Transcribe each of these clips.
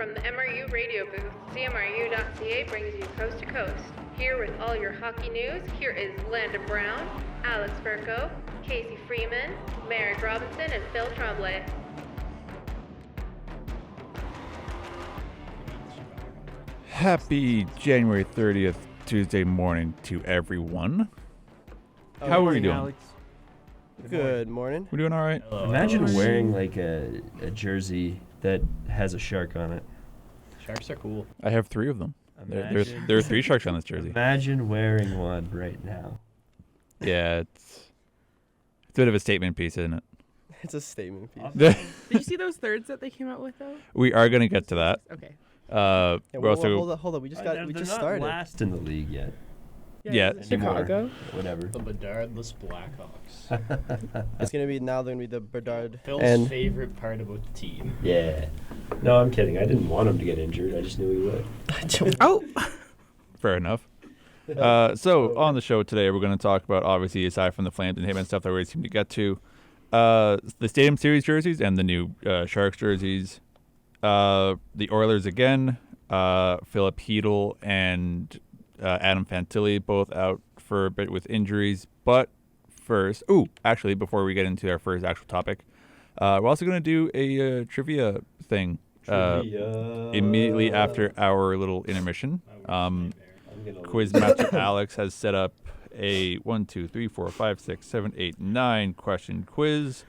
From the MRU radio booth, CMRU.ca brings you Coast to Coast. Here with all your hockey news, here is Landon Brown, Alex Burko, Casey Freeman, Merrick Robinson, and Phil Tremblay. Happy January 30th, Tuesday morning to everyone. How are you doing? Alex? Good morning. We're doing all right. Hello. Imagine wearing like a jersey that has a shark on it. Sharks are cool. I have 3 of them. Imagine, There are 3 sharks on this jersey. Imagine wearing one right now. Yeah, it's a bit of a statement piece, isn't it? It's a statement piece. Did you see those thirds that they came out with, though? We are going to get to that. Okay. Yeah, we're also hold on. We just They're just not started. last in the league yet. Yeah, is it Chicago. Whatever. The Bedardless Blackhawks. It's gonna be the Bedard Phil's and favorite part about the team. Yeah. No, I'm kidding. I didn't want him to get injured. I just knew he would. Oh! fair enough. So on the show today, we're going to talk about, obviously, aside from the Flames and Hitmen stuff that we seem to get to, the Stadium Series jerseys and the new Sharks jerseys. The Oilers again, Philip Hedl and Adam Fantilli both out for a bit with injuries. But first, actually, before we get into our first actual topic, we're also going to do a trivia thing immediately after our little intermission. Quizmaster Alex has set up a 1, 2, 3, 4, 5, 6, 7, 8, 9 question quiz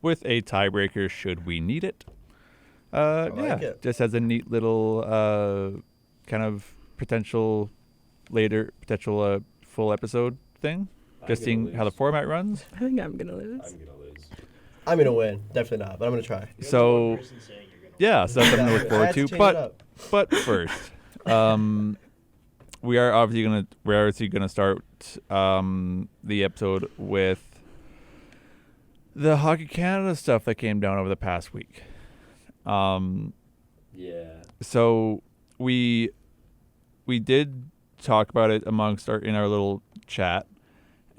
with a tiebreaker should we need it. it. Just as a neat little kind of potential full episode thing. Just seeing how the format runs. I think I'm going to lose. I'm gonna win. Definitely not, but I'm gonna try. So, yeah, so that's something to look forward to. But first, we're obviously gonna start the episode with the Hockey Canada stuff that came down over the past week. Yeah. So we did talk about it in our little chat,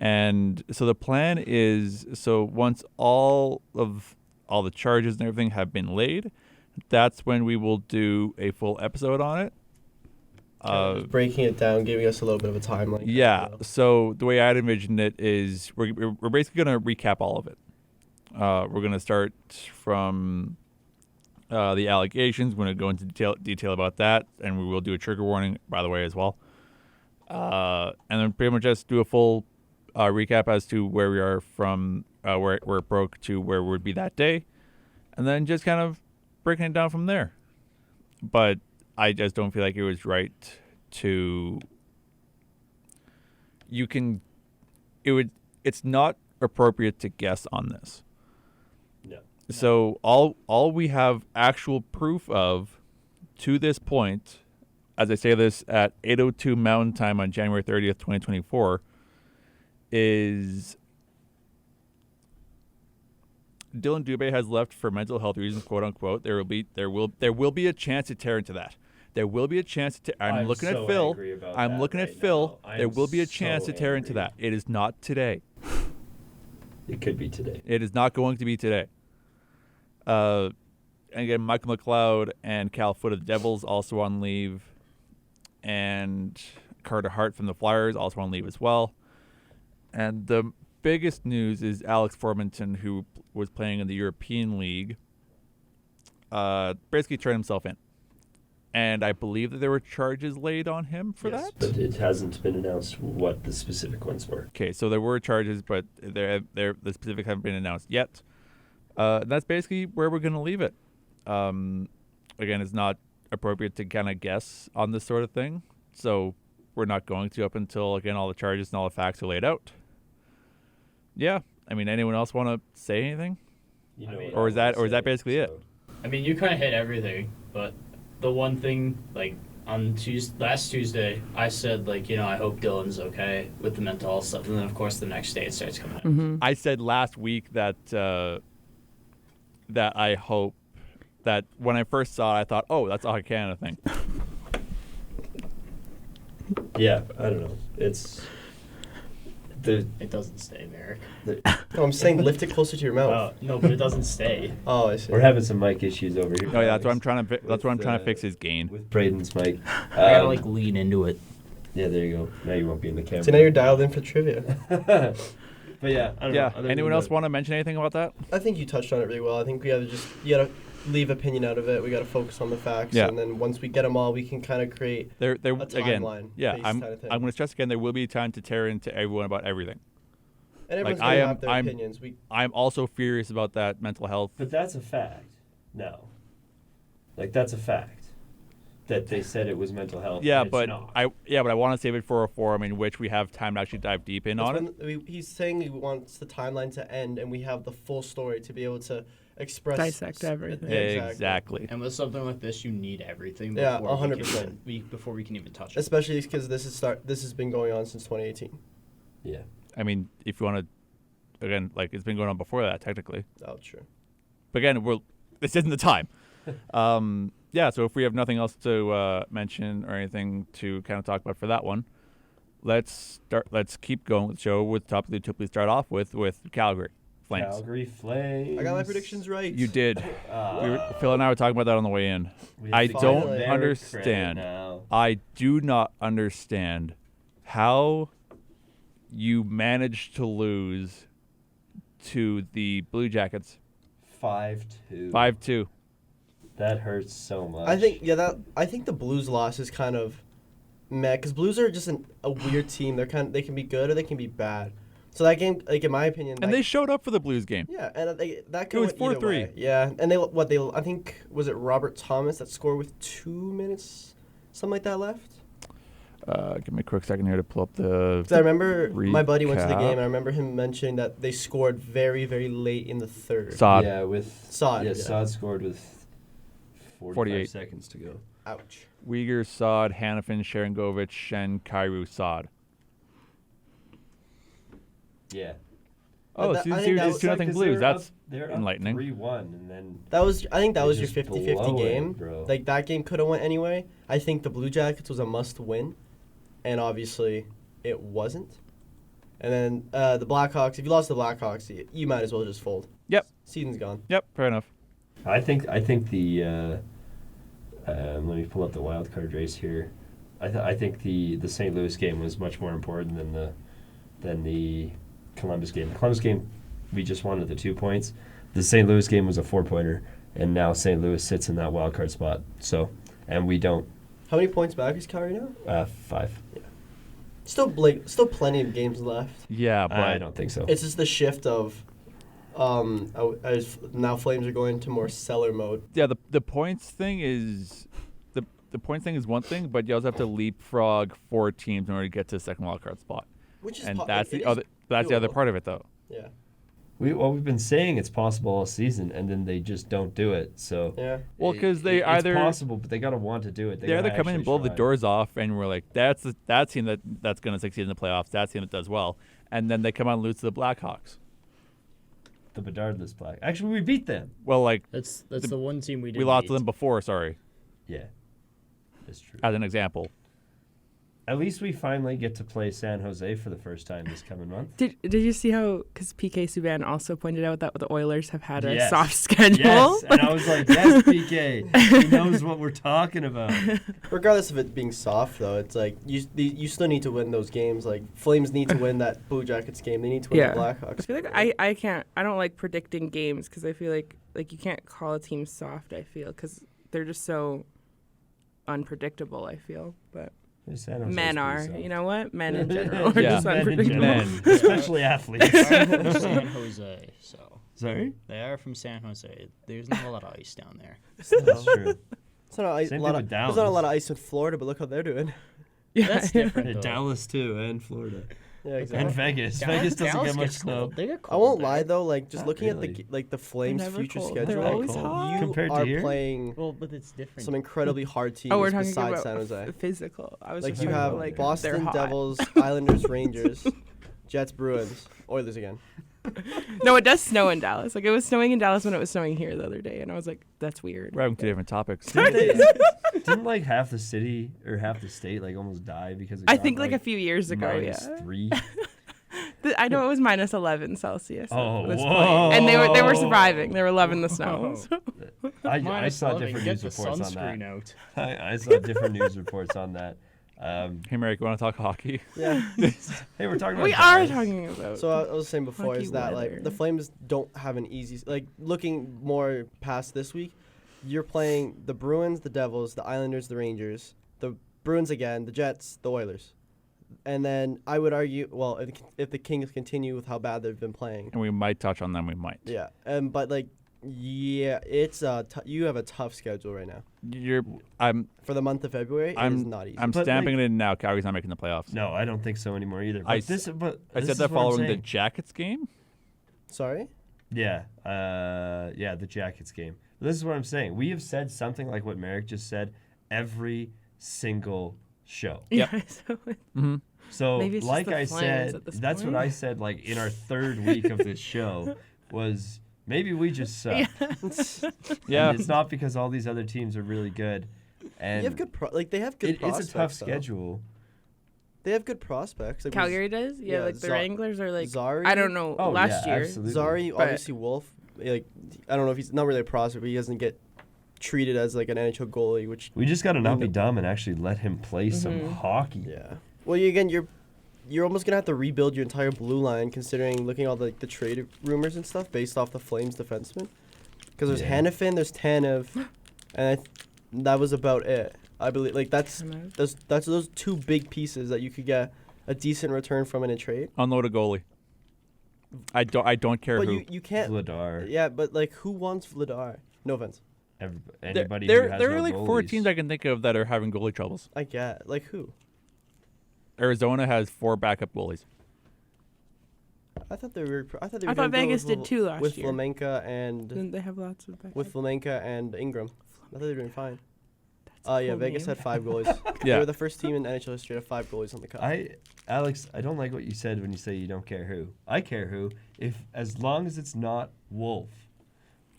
and so the plan is, so once all the charges and everything have been laid, that's when we will do a full episode on it. Just breaking it down, giving us a little bit of a timeline. Yeah. So the way I'd envisioned it is we're basically going to recap all of it. We're going to start from the allegations. We're going to go into detail about that, and we will do a trigger warning, by the way, as well. And then pretty much just do a full recap as to where we are from where it broke to where we would be that day, and then just kind of breaking it down from there. But I just don't feel like it was right to. It's not appropriate to guess on this. No. So all we have actual proof of to this point, as I say this at 8:02 Mountain Time on January 30th, 2024, is Dylan Dubé has left for mental health reasons, quote unquote. There will be a chance to tear into that. There will be a chance to. I'm looking so at Phil. angry about I'm that looking right at Phil. now. There will be a so chance to tear into angry. that. It is not today. It could be today. It is not going to be today. And again, Michael McLeod and Cal Foote of the Devils also on leave, and Carter Hart from the Flyers also on leave as well. And the biggest news is Alex Formanton, who was playing in the European League, basically turned himself in. And I believe that there were charges laid on him for that. But it hasn't been announced what the specific ones were. Okay, so there were charges, but the specifics haven't been announced yet. That's basically where we're going to leave it. Again, it's not appropriate to kind of guess on this sort of thing, so we're not going to up until, again, all the charges and all the facts are laid out. Yeah, I mean, anyone else want to say anything? Or is that basically it? I mean, you kind of hit everything, but the one thing, like, on last Tuesday, I said, like, I hope Dylan's okay with the mental health stuff, and then, of course, the next day it starts coming out. Mm-hmm. I said last week that I hope that when I first saw it, I thought, oh, that's a Hockey Canada thing. Yeah, I don't know. It's It doesn't stay, Merrick. No, I'm saying lift it closer to your mouth. No, but it doesn't stay. Oh, I see. We're having some mic issues over here. Oh yeah, that's what I'm trying to. That's what I'm With, trying to fix his gain. With Braden's mic. I gotta like lean into it. Yeah, there you go. Now you won't be in the camera. So now you're dialed in for trivia. But yeah, I don't Yeah. know. Anyone else want to mention anything about that? I think you touched on it really well. I think you gotta leave opinion out of it. We gotta focus on the facts, Yeah. and then once we get them all, we can kind of create There a again. timeline. Yeah, based I'm kind of thing. going to stress again. There will be time to tear into everyone about everything. And everyone's I gonna am- have their I'm- opinions. I'm also furious about that mental health. But that's a fact. No. Like that's a fact. That they said it was mental health. Yeah, and it's but not. I want to save it for a forum in which we have time to actually dive deep in on it. He's saying he wants the timeline to end, and we have the full story to be able to express Dissect everything. Exactly. And with something like this, you need everything. Yeah, Before 100%. Before we can even touch it. Especially because this has been going on since 2018. Yeah. I mean, if you want to, again, like it's been going on before that technically. Oh, true. But again, this isn't the time. Yeah, so if we have nothing else to mention or anything to kind of talk about for that one, let's keep going with the show with the topic that we start off with Calgary Flames. Calgary Flames. I got my predictions right. You did. Phil and I were talking about that on the way in. We I have to don't give Merrick understand. credit now. I do not understand how you managed to lose to the Blue Jackets 5-2. 5-2. That hurts so much. I think the Blues loss is kind of meh, because Blues are just a weird team. They can be good or they can be bad. So that game, like in my opinion, And they showed up for the Blues game. yeah, and that It was could went either 4-3. way. Yeah, and I think was it Robert Thomas that scored with 2 minutes, something like that left. Give me a quick second here to pull up the. 'Cause I remember my buddy went to the recap. game, and I remember him mentioning that they scored very, very late in the third. Sod. Yeah, with Sod, Yeah, yeah. Sod scored with 48 seconds to go. Ouch. Uyghur, Sod, Hanifin, Sharangovich, and Kairu, Sod. Yeah. Oh, that- season I think series that is was- 2-0 Blues. That's they're enlightening. 3-1, and then I think that They was your just 50-50 blow it, game. bro. Like that game could have went anyway. I think the Blue Jackets was a must win, and obviously it wasn't. And then the Blackhawks. If you lost to the Blackhawks, you might as well just fold. Yep. Season's gone. Yep, fair enough. I think the let me pull up the wild card race here. I think the St. Louis game was much more important than the Columbus game. The Columbus game, we just wanted the 2 points. The St. Louis game was a 4-pointer, and now St. Louis sits in that wild card spot. So, and we don't. How many points back is Calgary now? 5. Still plenty of games left. Yeah, but I don't think so. It's just the shift of, as now Flames are going to more seller mode. yeah, the points thing is the points thing is one thing, but you also have to leapfrog 4 teams in order to get to the second wild card spot. Which is And po- that's it the is other the other doable. part of it though. Yeah. We've been saying it's possible all season, and then they just don't do it. So Yeah. Well, because they it's either possible, but they gotta want to do it. they either gotta come in and actually blow the try. doors off, and we're like, that's that team that's going to succeed in the playoffs. That's the team that does well, and then they come out and lose to the Blackhawks. The Bedardless Black. Actually, we beat them. Well, like That's the one team we did. we lost to them before. Sorry, Yeah, that's true. as an example. At least we finally get to play San Jose for the first time this coming month. Did you see how? Because PK Subban also pointed out that the Oilers have had a Yes. soft schedule. Yes, and I was like, yes, PK. He knows what we're talking about. Regardless of it being soft, though, it's like you still need to win those games. Like Flames need to win that Blue Jackets game. They need to win Yeah. the I Blackhawks. feel like I can't. I don't like predicting games because I feel like you can't call a team soft. I feel because they're just so unpredictable. I feel, but San Jose's men pretty are. soft. You know what? Men in general are Yeah. just Men in unpredictable. general. Men. Especially athletes. San Jose, so Sorry? they are from San Jose. There's not a lot of ice down there. That's true. It's not a Same lot thing of, with there's not a Dallas. lot of ice in Florida, but look how they're doing. Yeah, That's I know. different. though. Dallas, too, and Florida. Yeah, And exactly. Vegas. Dallas- Vegas doesn't Dallas get much gets snow. cold. They get I cold won't there. lie though, like just Not looking really. at the Flames' never future cold. They're schedule, always cold. hot. you Compared to are here? playing Well, but it's different. some incredibly hard teams Oh, we're talking besides about San Jose. physical. I was Like just you talking have about, like, they're Boston hot. Devils, Islanders, Rangers, Jets, Bruins, Oilers again. No, it does snow in Dallas. Like it was snowing in Dallas when it was snowing here the other day, and I was like, "That's weird." We're having 2 different topics. Didn't like half the city or half the state like almost die because it I got, think like a few years ago, minus yeah. 3? I know it was minus 11 Celsius. Oh, at this whoa. point. And they were surviving. They were loving the snow. So. I Minus saw 11, different get news the reports on sunscreen that. out. I saw different news reports on that. Hey, Merrick, you want to talk hockey? Yeah. Hey, we're talking about We are guys. talking about. So I was saying before Hockey is that weather. like the Flames don't have an easy like looking more past this week. You're playing the Bruins, the Devils, the Islanders, the Rangers, the Bruins again, the Jets, the Oilers, and then I would argue, well, if the Kings continue with how bad they've been playing, And we might touch on them. We might. yeah, but like, yeah, it's you have a tough schedule right now I'm for the month of February. It is not easy. I'm But, stamping like- it in now. Calgary's not making the playoffs. No, I don't think so anymore either. But I I s- said I said that following the Jackets game. Sorry. Yeah, the Jackets game. This is what I'm saying. We have said something like what Merrick just said every single show. Yep. Yeah, so Mm-hmm. So, Maybe it's just like the I Flames said, at this that's point. what I said. Like in our third week of this show, was maybe we just suck. Yeah. And it's not because all these other teams are really good. And You have good they have good prospects. it's a tough though. schedule. They have good prospects. Like Calgary does? Yeah, yeah, like the Za- Wranglers are like. Zari. I don't know. Oh, last yeah, year. absolutely. Zari, But- obviously Wolf. Like I don't know if he's not really a prospect, but he doesn't get treated as like an NHL goalie, which We just got to not be dumb and actually let him play some hockey. yeah. Well, you're almost gonna have to rebuild your entire blue line, considering looking at all the trade rumors and stuff based off the Flames defensemen. Because there's Yeah. Hanifin, there's Tanev, and that was about it. I believe like that's those two big pieces that you could get a decent return from in a trade. Unload a goalie. I don't care But who. you can't. Vladar. Yeah, but like who wants Vladar? No offense. Anybody there who has there no are like 4 goalies. teams I can think of that are having goalie troubles. I get like who? Arizona has 4 backup goalies. I thought they were. I thought thought Vegas did too last with year. Flamenca and Didn't they have lots of back? with Flamenca and Ingram. I thought they were doing fine. That's a Yeah, cool Vegas name. had 5 goalies. They Yeah. were the first team in NHL history to have 5 goalies on the cup. Alex, I don't like what you said when you say you don't care who. I care who, as long as it's not Wolf.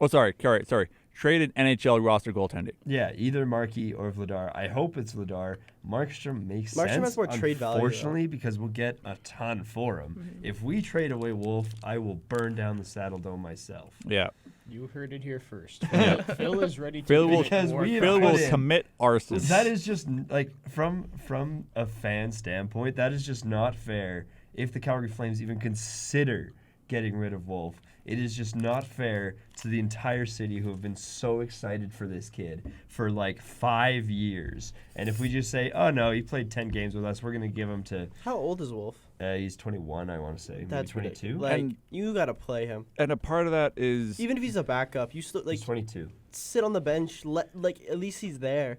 Oh, sorry. Traded NHL roster goaltending. Yeah, either Markey or Vladar. I hope it's Vladar. Markstrom makes Markstrom sense. has more trade value, though. Unfortunately, because we'll get a ton for him. If we trade away Wolf, I will burn down the Saddle Dome myself. Yeah. You heard it here first. Phil is ready to Phil will, Because we have Phil put will in- commit arson. That is just like from a fan standpoint, that is just not fair. If the Calgary Flames even consider getting rid of Wolf, it is just not fair to the entire city who have been so excited for this kid for like 5 years. And if we just say, "Oh no, he played 10 games with us, we're gonna give him to," How old is Wolf? he's 21, I want to say, maybe That's 22. ridiculous. Like And- you gotta play him. And a part of that is Even if he's a backup, you still like He's 22. sit on the bench. At least he's there.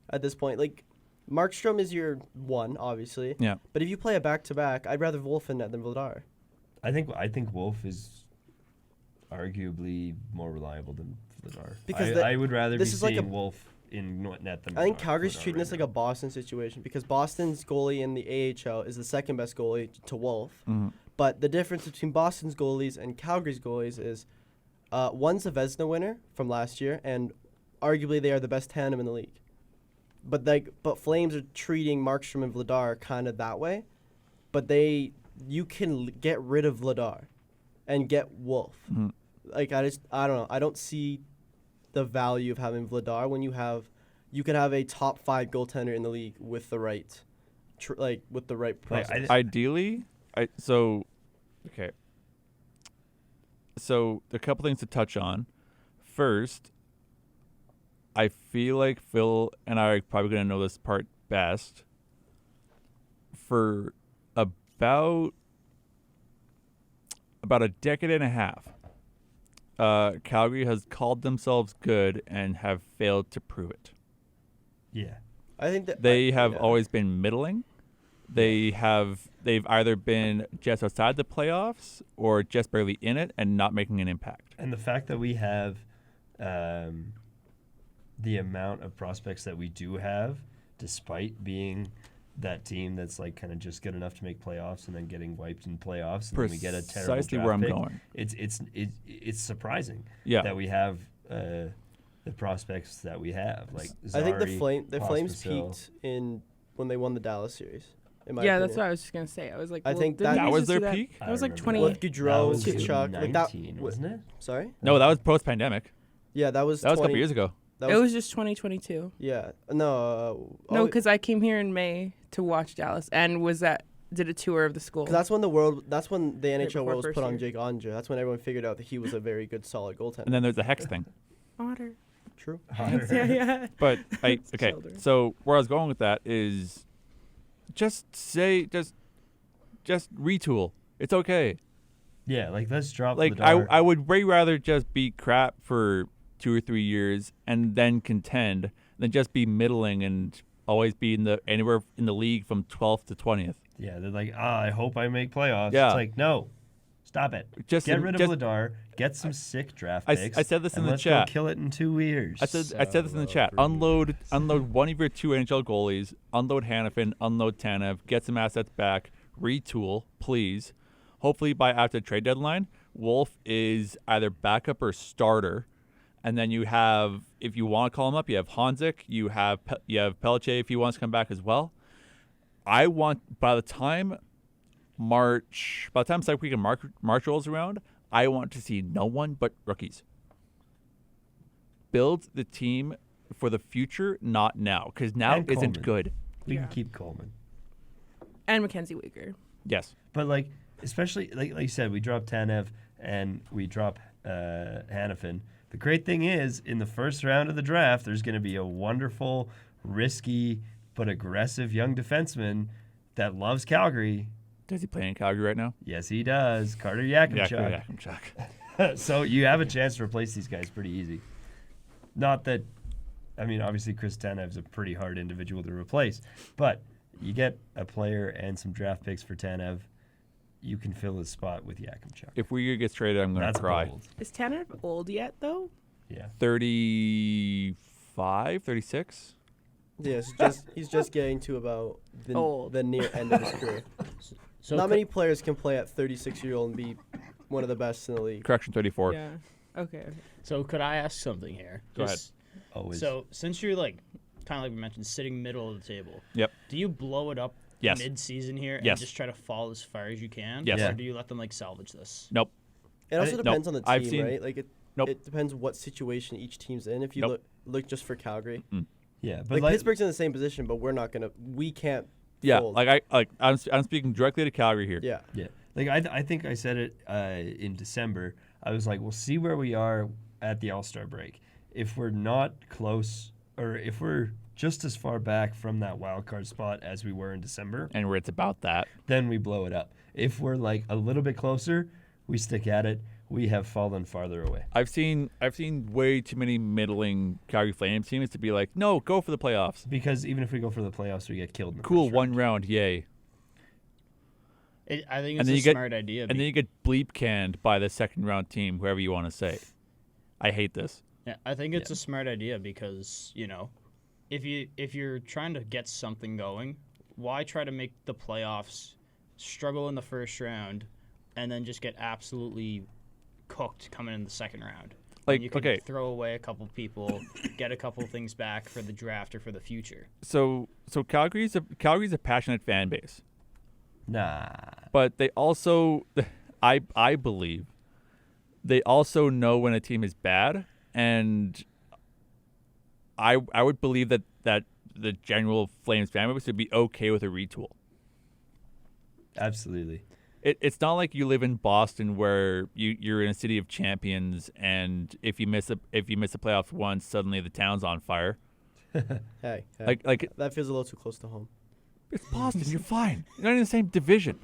At this point, like Markstrom is your one, obviously. yeah. But if you play a back-to-back, I'd rather Wolf in net than Vladar. I think Wolf is arguably more reliable than Vladar. Because I would rather be this is like seeing a- Wolf in net than I think Vladar Calgary's right treating this now. like a Boston situation because Boston's goalie in the AHL is the second best goalie to Wolf. Mhm. But the difference between Boston's goalies and Calgary's goalies is one's a Vezina winner from last year, and arguably they are the best tandem in the league. But Flames are treating Markstrom and Vladar kind of that way, but you can get rid of Vladar and get Wolf. Mhm. Like I don't know. I don't see the value of having Vladar when you could have a top 5 goaltender in the league with the right, with the right process. Ideally, okay. So a couple things to touch on. First, I feel like Phil and I are probably going to know this part best. For about a decade and a half, Calgary has called themselves good and have failed to prove it. Yeah. I think that They have always been middling. They've either been just outside the playoffs or just barely in it and not making an impact. And the fact that we have the amount of prospects that we do have, despite being that team that's like kind of just good enough to make playoffs and then getting wiped in playoffs, and then we get a terrible Precisely draft where I'm pick. going. It's surprising Yeah. that we have the prospects that we have. Like I think the Zari, Flames Pospisil. peaked when they won the Dallas series in my Yeah, opinion. that's what I was just gonna say. I was like, I think didn't that we was just do their that? peak? That was like I 20. remember With that. Gaudreau, That was Tkachuk, like that. 19, wasn't it? Sorry. No, that was post-pandemic. Yeah, that was. That was a 20 couple years ago. That It was just 2022. Yeah. No. No, because I came here in May to watch Dallas and did a tour of the school. that's when the NHL before world was first put on year. Jake Andre. That's when everyone figured out that he was a very good, solid goaltender. And then there's the Hex thing. Otter. True. Yeah. But okay, Children. so where I was going with that is just retool. It's okay. Yeah, like let's drop Like the dart. I would way rather just be crap for 2 or 3 years and then contend than just be middling and always be anywhere in the league from 12th to 20th. Yeah, they're like, I hope I make playoffs. Yeah. It's like, no, stop it. Just Get rid of just- Vladar. Get some sick draft I picks. said this in and the let's chat. Go kill it in 2 years. I said this in the chat. Unload one of your 2 NHL goalies. Unload Hannafin. Unload Tanev. Get some assets back. Retool, please. Hopefully by after the trade deadline, Wolf is either backup or starter, and then you have, if you want to call him up, you have Honzik. You have Pelletier if he wants to come back as well. I want by the time second week of March rolls around, I want to see no one but rookies. Build the team for the future, not now, because now And isn't Coleman. good. We Yeah. can keep Coleman. And Mackenzie Weegar. Yes. But like, especially like you said, we drop Tanev and we drop Hannafin. The great thing is, in the first round of the draft, there's going to be a wonderful, risky but aggressive young defenseman that loves Calgary. Does he play in Calgary right now? Yes, he does. Carter Yakimchuk. Yakimchuk. So you have a chance to replace these guys pretty easy. Not that, I mean, obviously Chris Tanev's a pretty hard individual to replace, but you get a player and some draft picks for Tanev, you can fill his spot with Yakimchuk. If Weegar gets traded, I'm going to That's cry. bold. Is Tanner old yet, though? Yeah. 35, 36? Yeah, he's just getting to about Old. the near end of his career. So Not many players can play at 36-year-old and be one of the best in the league. Correction, 34. Yeah. Okay. So could I ask something here? Go ahead. Always. So since you're like, kind of like we mentioned, sitting middle of the table. Yep. Do you blow it up Yes. mid-season here and Yes. just try to fall as far as you can? Yes. Or do you let them like salvage this? Nope. It also Nope. depends on the team, I've seen- right? Like Nope. it depends what situation each team's in. If you Nope. look just for Calgary, yeah, but like Pittsburgh's in the same position, but we can't. Yeah, fold. I'm speaking directly to Calgary here. Yeah. Yeah, like I think I said it in December. I was like, we'll see where we are at the All-Star break. If we're not close, or if we're just as far back from that wild card spot as we were in December, And where it's about that. then we blow it up. If we're like a little bit closer, we stick at it. We have fallen farther away. I've seen way too many middling Calgary Flames teams to be like, no, go for the playoffs. Because even if we go for the playoffs, we get killed in the Cool, first one round, yay. I think And it's then a you get- smart idea. And then you get bleep canned by the second round team, whoever you want to say. I hate this. Yeah, I think it's a smart idea because, if you're trying to get something going, why try to make the playoffs, struggle in the first round, and then just get absolutely cooked coming in the second round? Like, When you can okay. throw away a couple people, get a couple things back for the draft or for the future. So Calgary's a passionate fan base. Nah. But they also, I believe, they also know when a team is bad, and I would believe that the general Flames fan base would be okay with a retool. Absolutely. It's not like you live in Boston where you're in a city of champions, and if you miss the playoffs once, suddenly the town's on fire. Hey, Like that feels a little too close to home. it's Boston, you're fine. You're not in the same division.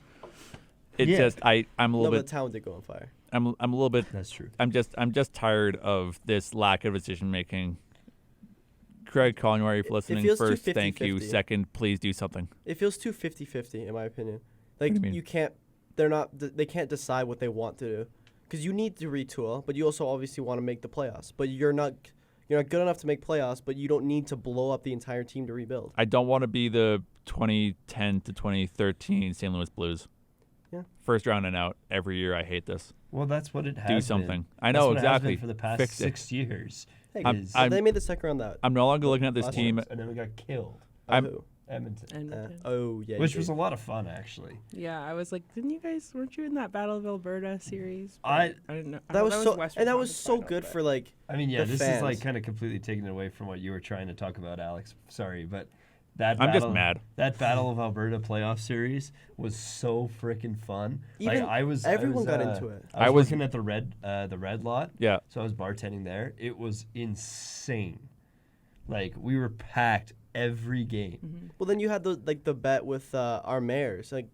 It's Yeah. just I'm a No, little but bit the town did go on fire. I'm a little bit That's true. I'm just tired of this lack of decision making. Craig Conroy, if listening, feels too first, thank you. 50-50. Second, please do something. It feels too 50-50 in my opinion. Like do you mean? you can't. They can't decide what they want to do, because you need to retool, but you also obviously want to make the playoffs. But you're not good enough to make playoffs, but you don't need to blow up the entire team to rebuild. I don't want to be the 2010 to 2013 St. Louis Blues. Yeah. First round and out every year. I hate this. Well, that's what it has Do been. something. I That's know, what it has exactly. been for the past Fix it. 6 years. Hey, I'm- is- they made the second round that. I'm no longer looking at this Last team. and then we got killed. I'm who? Edmonton. Edmonton. Yeah. Which you was did. a lot of fun, actually. Yeah, I was like, weren't you in that Battle of Alberta series? But I didn't know. I That thought was so, Western and that was Conference so final, good but- for like. I mean, yeah, The this is like fans. kind of completely taken away from what you were trying to talk about, Alex. Sorry, but that I'm just battle- mad. That Battle of Alberta playoff series was so freaking fun. Even everyone got into it. I I was was- working at the red lot, Yeah. so I was bartending there. It was insane. Like we were packed every game. Well, then you had the bet with our mayors. Like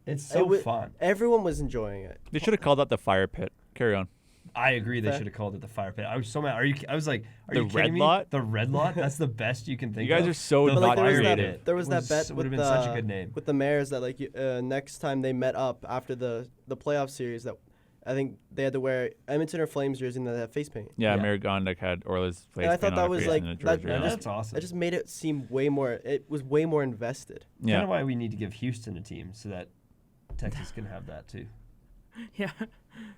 It's so wa- fun. everyone was enjoying it. They should have called that the fire pit. Carry on. I agree. They Fair. should have called it the fire pit. I was so mad. I was like, are The you kidding red me? lot? The red lot. That's the best you can think. You guys of. are so The But like not there was fire that creative. pit there was that bet would with have been the, such a good name. with the mayors that like next time they met up after the playoff series that I think they had to wear Edmonton or Flames jersey and they had face paint. Yeah, Yeah. Mary Gondik had Orla's face And I thought paint on that her was face like and a that, Georgia Yeah, on. that's awesome. It just made it seem way more. It was way more invested. Kind Yeah. of why we need to give Houston a team so that Texas can have that too. Yeah,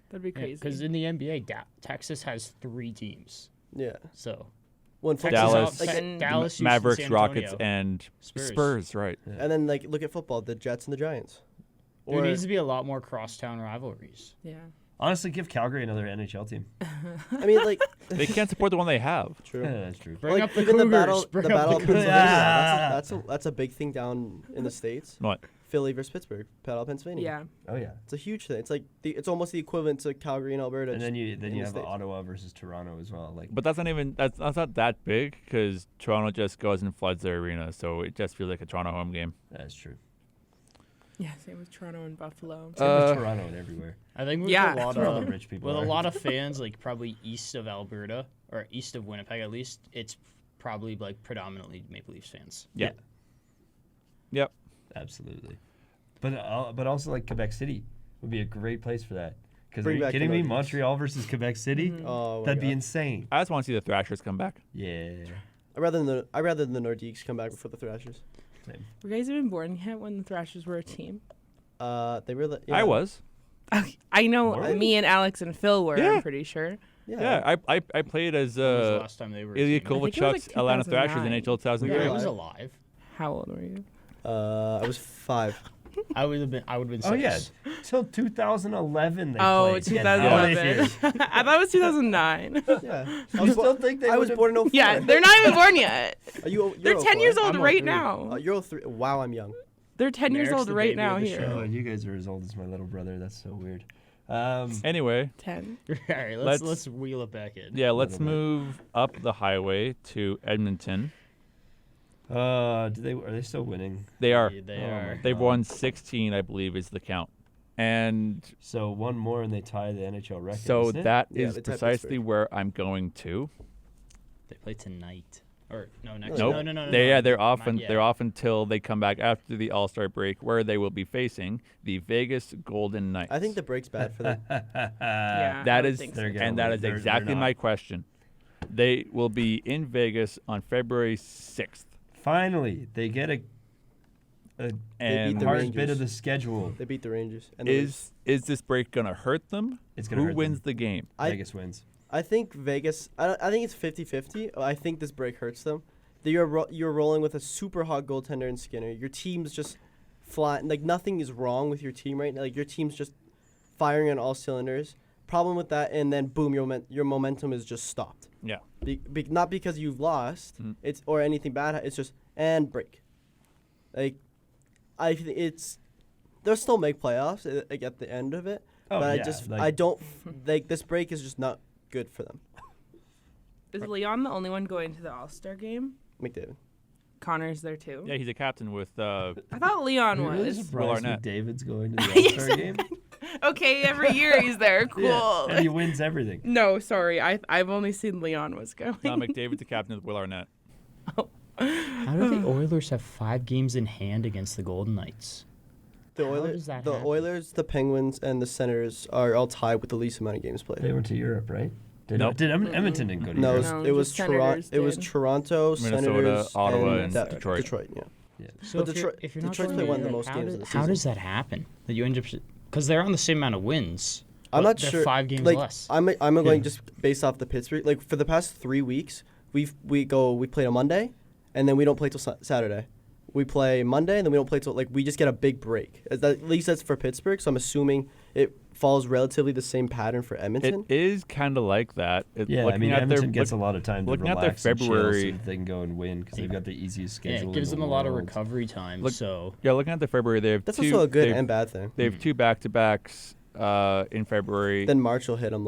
that'd be crazy. Because in the NBA, Texas has 3 teams. Yeah. So When Texas Dallas, like, and Dallas, Houston, Mavericks, San Rockets, Antonio. and Spurs. Spurs, right. And then like look at football, the Jets and the Giants. There needs to be a lot more crosstown rivalries. Yeah. Honestly, give Calgary another NHL team. I mean like They can't support the one they have. true. Yeah, that's true. Bring Like, up the even Cougars. the battle Bring of up the Cougars. Pennsylvania. That's a big thing down in the States. What? Philly versus Pittsburgh, Battle of Pennsylvania. Yeah. Oh yeah. It's a huge thing. It's like it's almost the equivalent to Calgary and Alberta. And then you in the have States. Ottawa versus Toronto as well. Like But that's not that big because Toronto just goes and floods their arena, so it just feels like a Toronto home game. that's true. Yeah, same with Toronto and Buffalo. Same with Toronto and everywhere. I think with Yeah. a lot Where all the of rich people with are. a lot of fans, like probably east of Alberta or east of Winnipeg, at least, it's probably like predominantly Maple Leafs fans. Yeah. Yep. Absolutely. But also like Quebec City would be a great place for that. Because are Bring you back kidding the me? Nordiques. Montreal versus Quebec City? Oh, my That'd be God. insane. I just want to see the Thrashers come back. Yeah. I'd rather than the Nordiques come back before the Thrashers. Same. Were you guys even born yet when the Thrashers were a team? They were. I was. I know Were we? me and Alex and Phil were, Yeah. I'm pretty sure. Yeah, I played as When was the last time they were a Ilya team? think it was, Kovalchuk's like, Atlanta Thrashers in 2009. NHL 2003. Yeah, I alive. was alive. How old were you? I was 5. I would have been. I would have been. Oh, yeah. 6. Till 2011 they Oh, played. Get out of 2011. here. I thought it was 2009. Yeah. You still think they I was would've- born in 04. Yeah, they're not even born yet. You're They're 10 years 04. old I'm right 03. now. You're 03. Wow, I'm young. They're 10 years Merrick's old the right baby now of the here. show. Oh, you guys are as old as my little brother. That's so weird. Anyway, 10. All right, let's wheel it back in. yeah, let's little bit. move up the highway to Edmonton. Are they still winning? They are. They Oh, are. my They've God. won 16, I believe, is the count. And So one more and they tie the NHL record. so isn't it? that Yeah, is they tied precisely Pittsburgh. where I'm going to. They play tonight. Or no, next. Nope. No. They're off. Not yet. They're off until they come back after the All-Star break, where they will be facing the Vegas Golden Knights. I think the break's bad for them. Yeah, that I would is, think so. They're gonna and that win. is They're exactly not. my question. They will be in Vegas on February 6th, Finally, they get a and beat the hard Rangers. bit of the schedule. They beat the Rangers. And the Leafs. is this break gonna hurt them? It's gonna Who hurt wins them. the game? Vegas wins. I think Vegas. I think it's 50-50. I think this break hurts them. You're rolling with a super hot goaltender in Skinner. Your team's just flying. Like nothing is wrong with your team right now. Like your team's just firing on all cylinders. Problem with that, and then boom, your momentum is just stopped. Yeah. Not because you've lost. Mhm. It's or anything bad. It's just and break. Like I think they'll still make playoffs like at the end of it. Oh, but yeah, I just like- I don't like this break is just not good for them. Is Leon the only one going to the All-Star game? McDavid. Connor's there too. Yeah, he's a captain with. I thought Leon Are you really was. surprised Arnett. McDavid's going to the All-Star game? Okay, every year he's there. Cool. Yeah, and he wins everything. No, sorry. I've only seen Leon was going. No, McDavid's the captain with Will Arnett. How do the Oilers have 5 games in hand against the Golden Knights? The How Oilers, does that the happen? Oilers, the Penguins, and the Senators are all tied with the least amount of games They played. went to Europe, right? Nope. Did Edmonton didn't go to No, Europe? No, it was just Toronto. Senators It was did. Toronto, Minnesota, Senators, Ottawa, and and that- Detroit. Detroit, yeah. Yeah. So But if Detroit- you're, if you're not Detroit's going won to- the most how games does- of the How season. does that happen? That you end up because they're on the same amount of wins. I'm but not they're sure. 5 games like, less. I'm going just based off the Pittsburgh. Like for the past 3 weeks, we play on Monday, and then we don't play till Saturday. we play Monday, and then we don't play till we just get a big break. At least that's for Pittsburgh. So I'm assuming it follows relatively the same pattern for Edmonton. It is kind of like that. Edmonton gets a lot of time to looking relax at their February, and chill so they can go and win because they've got the easiest schedule. Yeah, it gives in them the a lot of world. recovery time. Looking at the February, they have That's two, also a good and bad thing. They have 2 back-to-backs in February. Then March will hit them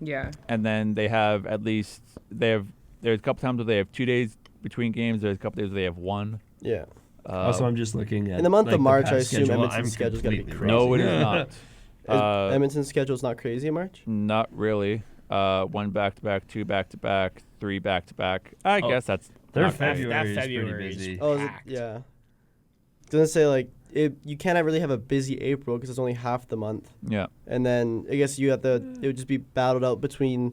Yeah. And then they have there's a couple times where they have 2 days between games. There's a couple days where they have 1. yeah. Also, I'm just looking at In the month of March, I past assume schedule. Edmonton's I'm schedule's gotta be completely crazy. No, it wrong. is not. Edmonton's schedule's not crazy in March. Not really. 1 back-to-back, 2 back-to-back, 3 back-to-back. I guess that's Their not bad. February is pretty February is busy. Oh, is it? packed. Yeah. Doesn't say you can't really have a busy April because it's only half the month, Yeah. and then I guess you have to. It would just be battled out between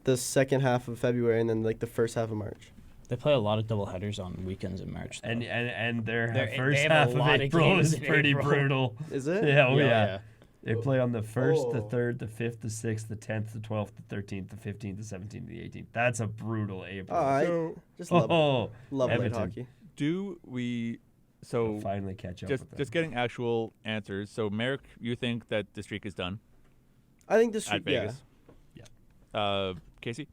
the second half of February and then the first half of March. They play a lot of doubleheaders on weekends in March. Though. And their They first have a half of lot of April games is in pretty April. brutal. Is it? Yeah, yeah. They play on the 1st, the Oh. 3rd, the 5th, the 6th, the 10th, the 12th, the 13th, the 15th, the 17th, the 18th. That's a brutal April. I just love late Edmonton. hockey. Do we? We'll So finally catch up just with them. just getting actual answers. So Merrick, you think that the streak is done I think this at Vegas? Yeah. Casey,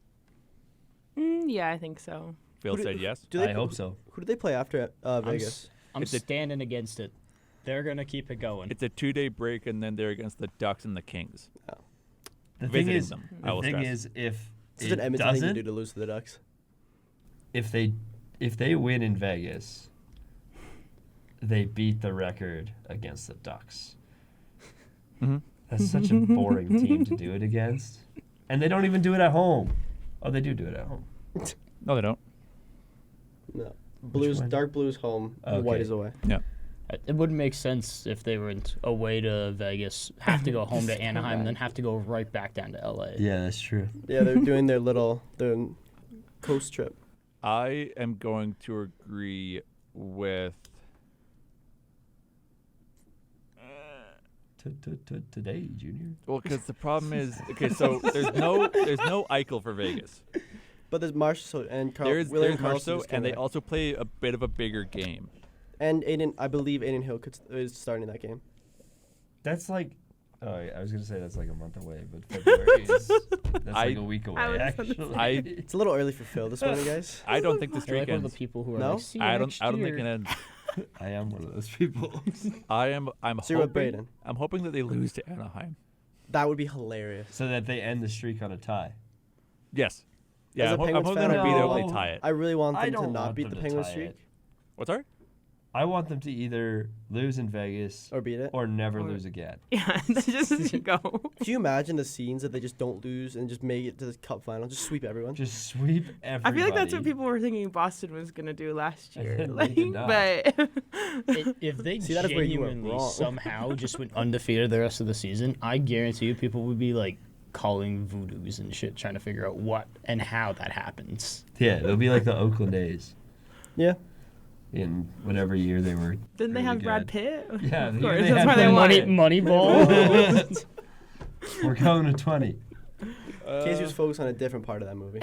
Yeah, I think so. Phil Who do- said yes. Do they I hope so. Who do they play after Vegas? I'm It's a- standing against it. They're gonna keep it going. It's a 2-day break, and then they're against the Ducks and the Kings. The thing Visiting is, them, I the will thing stress. is, if It's it an Edmonton thing to doesn't, do to lose to the Ducks. if they win in Vegas, they beat the record against the Ducks. Mhm. That's such a boring team to do it against, and they don't even do it at home. Oh, they do it at home. No, they don't. No. Blues, one? dark blues home, Okay. white is away. Yeah. It wouldn't make sense if they went away to Vegas, have to go home to Anaheim, and then have to go right back down to LA. Yeah, that's true. Yeah, they're doing their coast trip. I am going to agree with. Today, Junior. Well, because the problem is, okay, so there's no Eichel for Vegas. But there's Marshall and There's William Karlsson Marceau, is and they coming back. also play a bit of a bigger game. And I believe Aiden Hill is starting that game. That's like, I was gonna say that's like a month away, but February is like a week away. I was gonna Actually, I It's a little early for Phil this morning, guys. I don't think the They're streak like one of ends. the people who are No? like, see you I don't next think year." it ends. I am one of those people. I'm So you're with hoping Braden. I'm hoping that they lose to Anaheim. That would be hilarious. So that they end the streak on a tie. Yes. Yeah, As a I'm Penguins hoping fan, they'll I beat really it if want- they tie it. I really want I them to don't not want beat them the to Penguins tie streak it. What's that? I want them to either lose in Vegas or beat it. or never lose again. Yeah, that just go. Can you imagine the scenes that they just don't lose and just make it to the cup final? Just sweep everyone. Just sweep I everybody. feel like that's what people were thinking Boston was gonna do last And year. then they Like, did not. but If they See, that is where you went genuinely wrong. somehow just went undefeated the rest of the season, I guarantee you people would be like calling voodoos and shit, trying to figure out what and how that happens. Yeah, it'll be like the Oakland A's Yeah. in whatever year they were. didn't they really have Brad good. Pitt? Yeah, of the course. year they That's had why they Brad won. Pitt. Moneyball. We're going to 20. Casey was focused on a different part of that movie.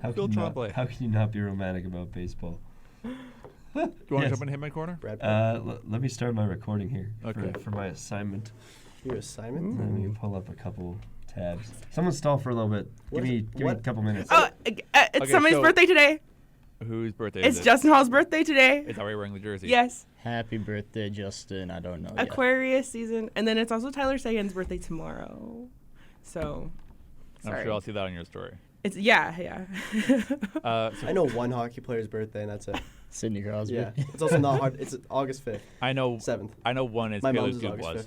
How Phil can, you Tremblay. not, how can you not be romantic about baseball? Do you want Yes. to jump in Hitman Corner? Brad Pitt. Let me start my recording here Okay. for my assignment. Your assignment? Let me pull up a couple tabs. Someone stall for a little bit. What Give is me it? give me a What? couple minutes. Oh, it's Okay, somebody's so- birthday today. Whose birthday It's is it? Justin Hall's birthday today. Is that why you're wearing the jersey? Yes, Happy birthday, Justin. I don't know yet. Aquarius season, and then it's also Tyler Sagan's birthday tomorrow. So, I'm sorry. sure I'll see that on your story. It's yeah. So I know one hockey player's birthday, and that's it. Sidney Crosby. Yeah. It's also not hard. It's August 5th, I know 7th. one is My Felix mom's is August Dubois. 5th.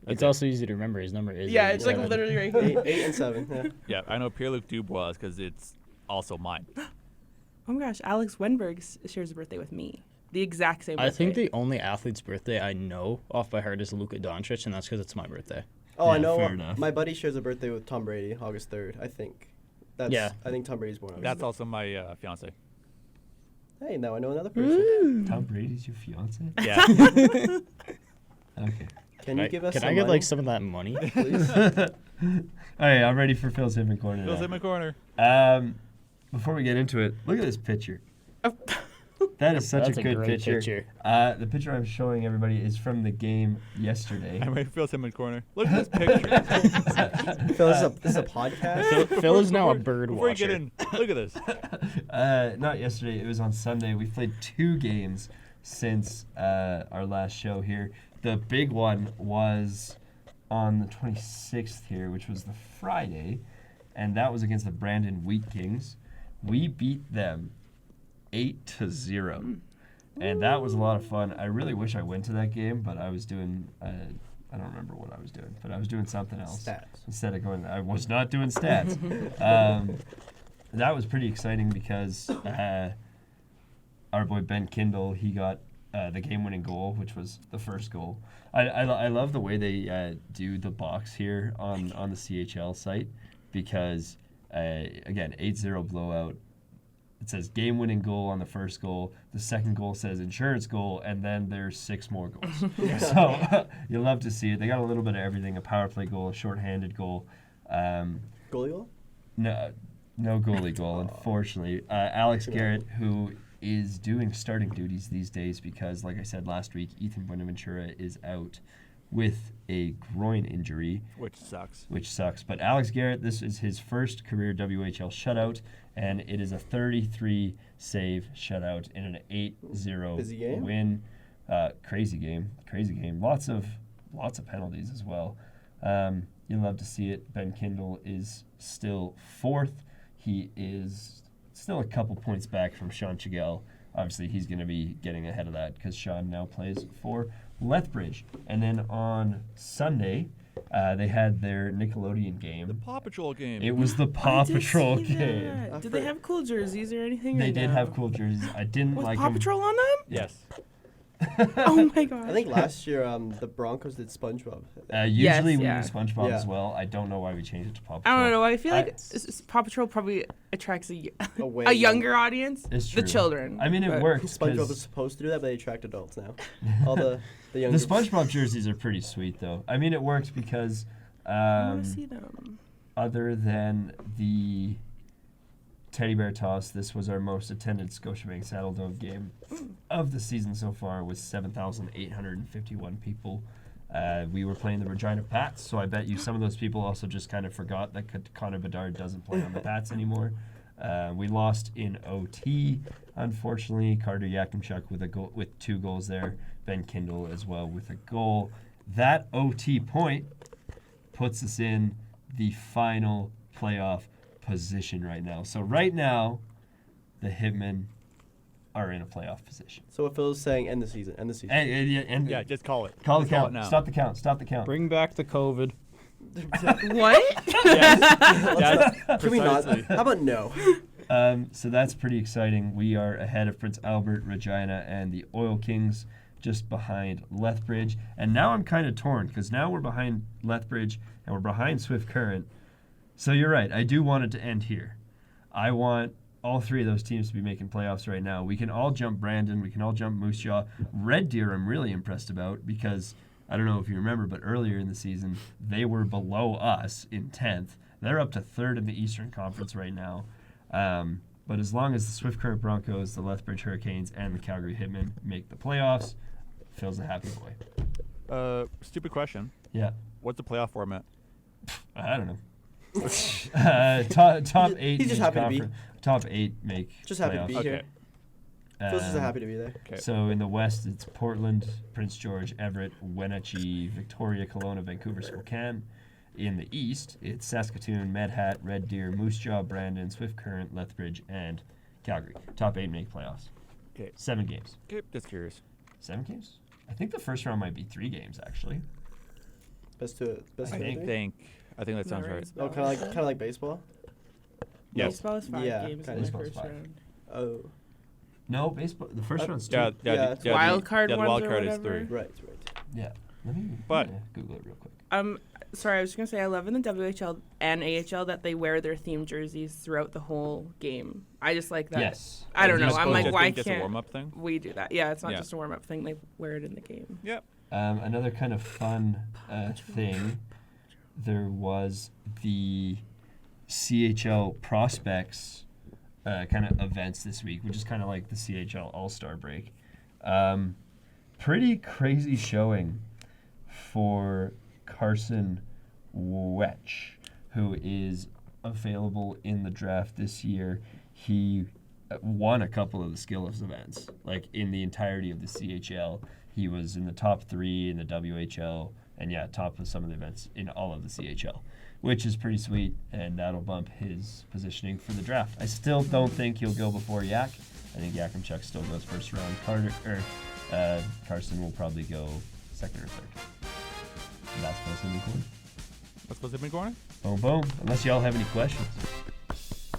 It's also easy to remember. His number is. Yeah, it's like 87. literally right here. 8 and 7. Yeah. Yeah, I know Pierre-Luc Dubois because it's also mine. Oh my gosh, Alex Wenberg shares a birthday with me. The exact same birthday. I think the only athlete's birthday I know off by heart is Luka Doncic, and that's because it's my birthday. Oh, I Yeah, know. fair enough. My buddy shares a birthday with Tom Brady, August 3rd, I think. Yeah. I think Tom Brady's born August That's 3rd. also my fiance. Hey, now I know another person. Tom Brady's your fiance? Yeah. Okay. Can you give us Can some I get money, like some of that money? please? All right, I'm ready for Phil's Hitman Corner. Phil's now. in my corner. Before we get into it, look at this picture. That is such That's a a good great picture. The picture I'm showing everybody is from the game yesterday. I might feel him in the corner. Look at this picture. Phil, this is a podcast. Phil is now a bird Before you watcher. get in, look at this. Not yesterday. It was on Sunday. We played 2 games since our last show here. The big one was on the 26th here, which was the Friday, and that was against the Brandon Wheat Kings. We beat them 8-0, and that was a lot of fun. I really wish I went to that game, but I was doing I don't remember what I was doing, but I was doing something else Stats. instead of going. I was not doing stats. That was pretty exciting because our boy Ben Kindle, he got the game-winning goal, which was the first goal. I love the way they do the box here on the CHL site because again, 8-0 blowout. It says game-winning goal on the first goal. The second goal says insurance goal, and then there's 6 more goals. So you'll love to see it. They got a little bit of everything: a power play goal, a shorthanded goal. Goalie goal? No goalie goal, unfortunately. Alex Garrett, who is doing starting duties these days because, like I said last week, Ethan Buenaventura is out with a groin injury. Which sucks. But Alex Garrett, this is his first career WHL shutout, and it is a 33 save shutout in an 8-0 Busy game? win. Crazy game. Lots of penalties as well. You'll love to see it. Ben Kindle is still 4th. He is still a couple points back from Sean Chagall. Obviously, he's going to be getting ahead of that because Sean now plays for Lethbridge. And then on Sunday, they had their Nickelodeon game. The Paw Patrol game. It was the Paw Patrol game. Did they have cool jerseys or anything? They or did no? have cool jerseys. I didn't With like Paw them. Patrol on them? Yes. Oh my god. I think last year the Broncos did SpongeBob. Usually we yeah. do SpongeBob Yeah. as well. I don't know why we changed it to Paw Patrol. I don't know. I feel like I- Paw Patrol probably attracts A way a younger audience. It's The true. children. I mean, it but- works. SpongeBob 'cause was supposed to do that, but they attract adults now. All the the younger. SpongeBob jerseys are pretty sweet, though. I mean, it works because I want to see them. other than the Teddy Bear Toss, this was our most attended Scotiabank Saddle Dome game of the season so far, with 7,851 people. We were playing the Regina Pats, so I bet you some of those people also just kind of forgot that Connor Bedard doesn't play on the Pats anymore. We lost in OT, unfortunately. Carter Yakimchuk with 2 goals there. Ben Kindle as well with a goal. That OT point puts us in the final playoff position right now. So right now, the Hitmen are in a playoff position. So what Phil's saying, end the season. And Yeah, just call it. call the Just call count. it now. Stop the count. Bring back the COVID. What? Yes, Can we not? precisely. How about no? So that's pretty exciting. We are ahead of Prince Albert, Regina, and the Oil Kings, just behind Lethbridge. And now I'm kind of torn because now we're behind Lethbridge and we're behind Swift Current. So you're right. I do want it to end here. I want all 3 of those teams to be making playoffs right now. We can all jump Brandon. We can all jump Moose Jaw. Red Deer I'm really impressed about because I don't know if you remember, but earlier in the season, they were below us in 10th. They're up to 3rd in the Eastern Conference right now. But as long as the Swift Current Broncos, the Lethbridge Hurricanes, and the Calgary Hitmen make the playoffs, Phil's a happy boy. Stupid question. Yeah. What's the playoff format? I don't know. Top 8 He's just each happy to be- conference. Top 8 make Just happy to playoffs. be Okay. here. Phil's just happy to be there. Okay. So in the West, it's Portland, Prince George, Everett, Wenatchee, Victoria, Kelowna, Vancouver, Spokane. In the East, it's Saskatoon, Medhat, Red Deer, Moose Jaw, Brandon, Swift Current, Lethbridge, and Calgary. Top 8 make playoffs. Okay. 7 games. Okay, just curious. 7 games? I think the first round might be 3 games, actually. Best to I three? think that sounds right. Oh, kind of like baseball. Yes. Baseball is 5 Yeah, games kinda. in the Baseball's first 5. round. Oh, No, baseball. The first round's 2. Yeah, it's wild card the ones wild or card is whatever. 3. right. Yeah. Let me But- Google it real quick. Sorry, I was just gonna say I love in the WHL and AHL that they wear their themed jerseys throughout the whole game. I just like that. Yes. I don't know. As I'm opposed like, to why just a can't warm-up thing? we do that? Yeah, it's not Yeah. just a warm up thing. They wear it in the game. Yep. Another kind of fun thing, there was the CHL prospects kind of events this week, which is kind of like the CHL All-Star break. Pretty crazy showing for Carson Wetch, who is available in the draft this year. He won a couple of the skills events, like in the entirety of the CHL. He was in the top 3 in the WHL, and top of some of the events in all of the CHL, which is pretty sweet, and that'll bump his positioning for the draft. I still don't think he'll go before Yak. I think Yakimchuk still goes first round. Carson will probably go second or third. And that's supposed to be cool. What's supposed to be going? Boom, boom. Unless y'all have any questions.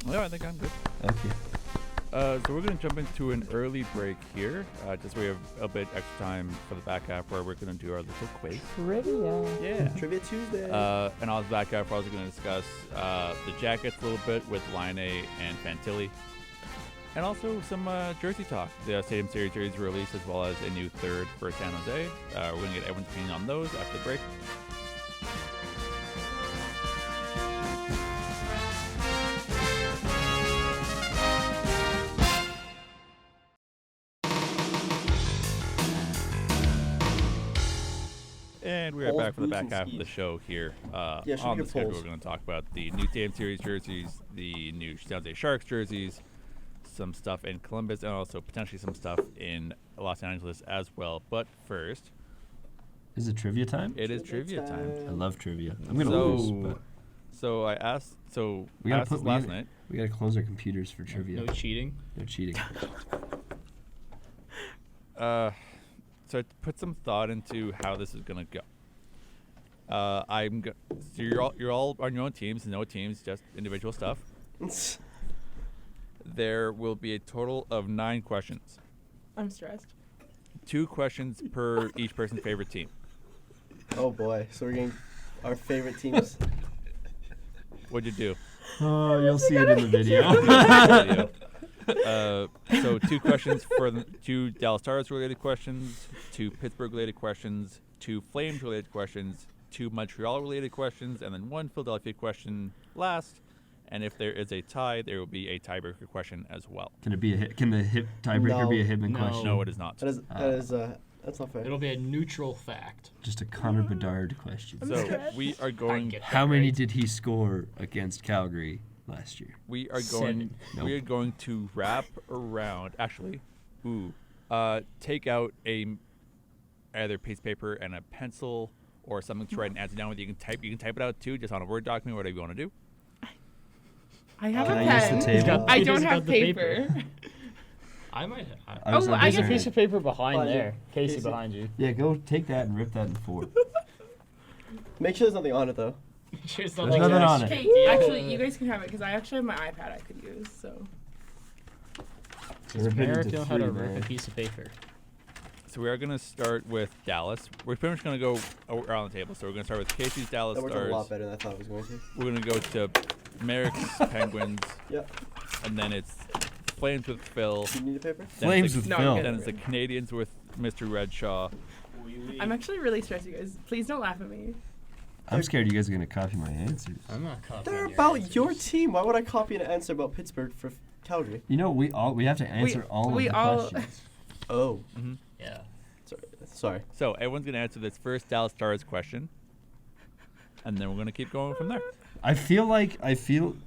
No, I think I'm good. Okay. So we're going to jump into an early break here, just so we have a bit extra time for the back half where we're going to do our little quiz. Trivia. Yeah. Trivia Tuesday. And on the back half, we're also going to discuss the Jackets a little bit with Line and Fantilli. And also some jersey talk. The Stadium Series jersey released, as well as a new third for San Jose. We're going to get everyone's opinion on those after the break. And we are back for the back half of the show here. On the schedule, we're going to talk about the new Stadium Series jerseys, the new San Jose Sharks jerseys, some stuff in Columbus, and also potentially some stuff in Los Angeles as well. But first, is it trivia time? It is trivia time. I love trivia. I'm gonna lose. But So I asked. So we I asked this last night. We gotta close our computers for trivia. No cheating. No cheating. So I put some thought into how this is gonna go. So you're all on your own teams, no teams, just individual stuff. There will be a total of 9 questions. I'm stressed. 2 questions per each person's favorite team. Oh boy, so we're getting our favorite teams. What'd you do? Oh, you'll see it in the video. So 2 questions for 2 Dallas Stars related questions, 2 Pittsburgh related questions, 2 Flames related questions, 2 Montreal related questions, and then 1 Philadelphia question last. And if there is a tie, there will be a tiebreaker question as well. Can it be Can the tiebreaker be a Hitman No. question? No, it is not. That's not fair. It'll be a neutral fact. Just a Connor Bedard question. So we are going. How many did he score against Calgary last year? We are 7. going. Nope. We are going to wrap around. Actually, take out either piece of paper and a pencil or something to write an answer down with. You can type it out too, just on a Word document, whatever you want to do. I have Can a I pen. use the table? I He's don't got have the paper. I might have. I was Oh, on I this get end. piece Piece of paper behind Behind you. there. Casey Casey. behind you. Yeah, go take that and rip that in 4. Make sure there's nothing on it though. There's There's nothing on it. Okay, actually, you guys can have it because I actually have my iPad I could use. So Does Rip it Merrick into know how to 3, rip man. a piece of paper? So we are going to start with Dallas. We're pretty much going to go around the table. So we're going to start with Casey's Dallas That worked a lot Stars. better than I thought it was going to. We're going to go to Merrick's Penguins, Yep. and then it's Flames with Phil. Do you need a paper? Then Flames it's with No, Phil. I'm Then it's the Canadians with Mr. Redshaw. I'm actually really stressed, you guys. Please don't laugh at me. I'm scared you guys are going to copy my answers. I'm not copying. They're your about answers. your team. Why would I copy an answer about Pittsburgh for Calgary? You know, we have to answer all of we the all- questions. Oh, Yeah. sorry. So everyone's going to answer this first Dallas Stars question, and then we're going to keep going from there. I feel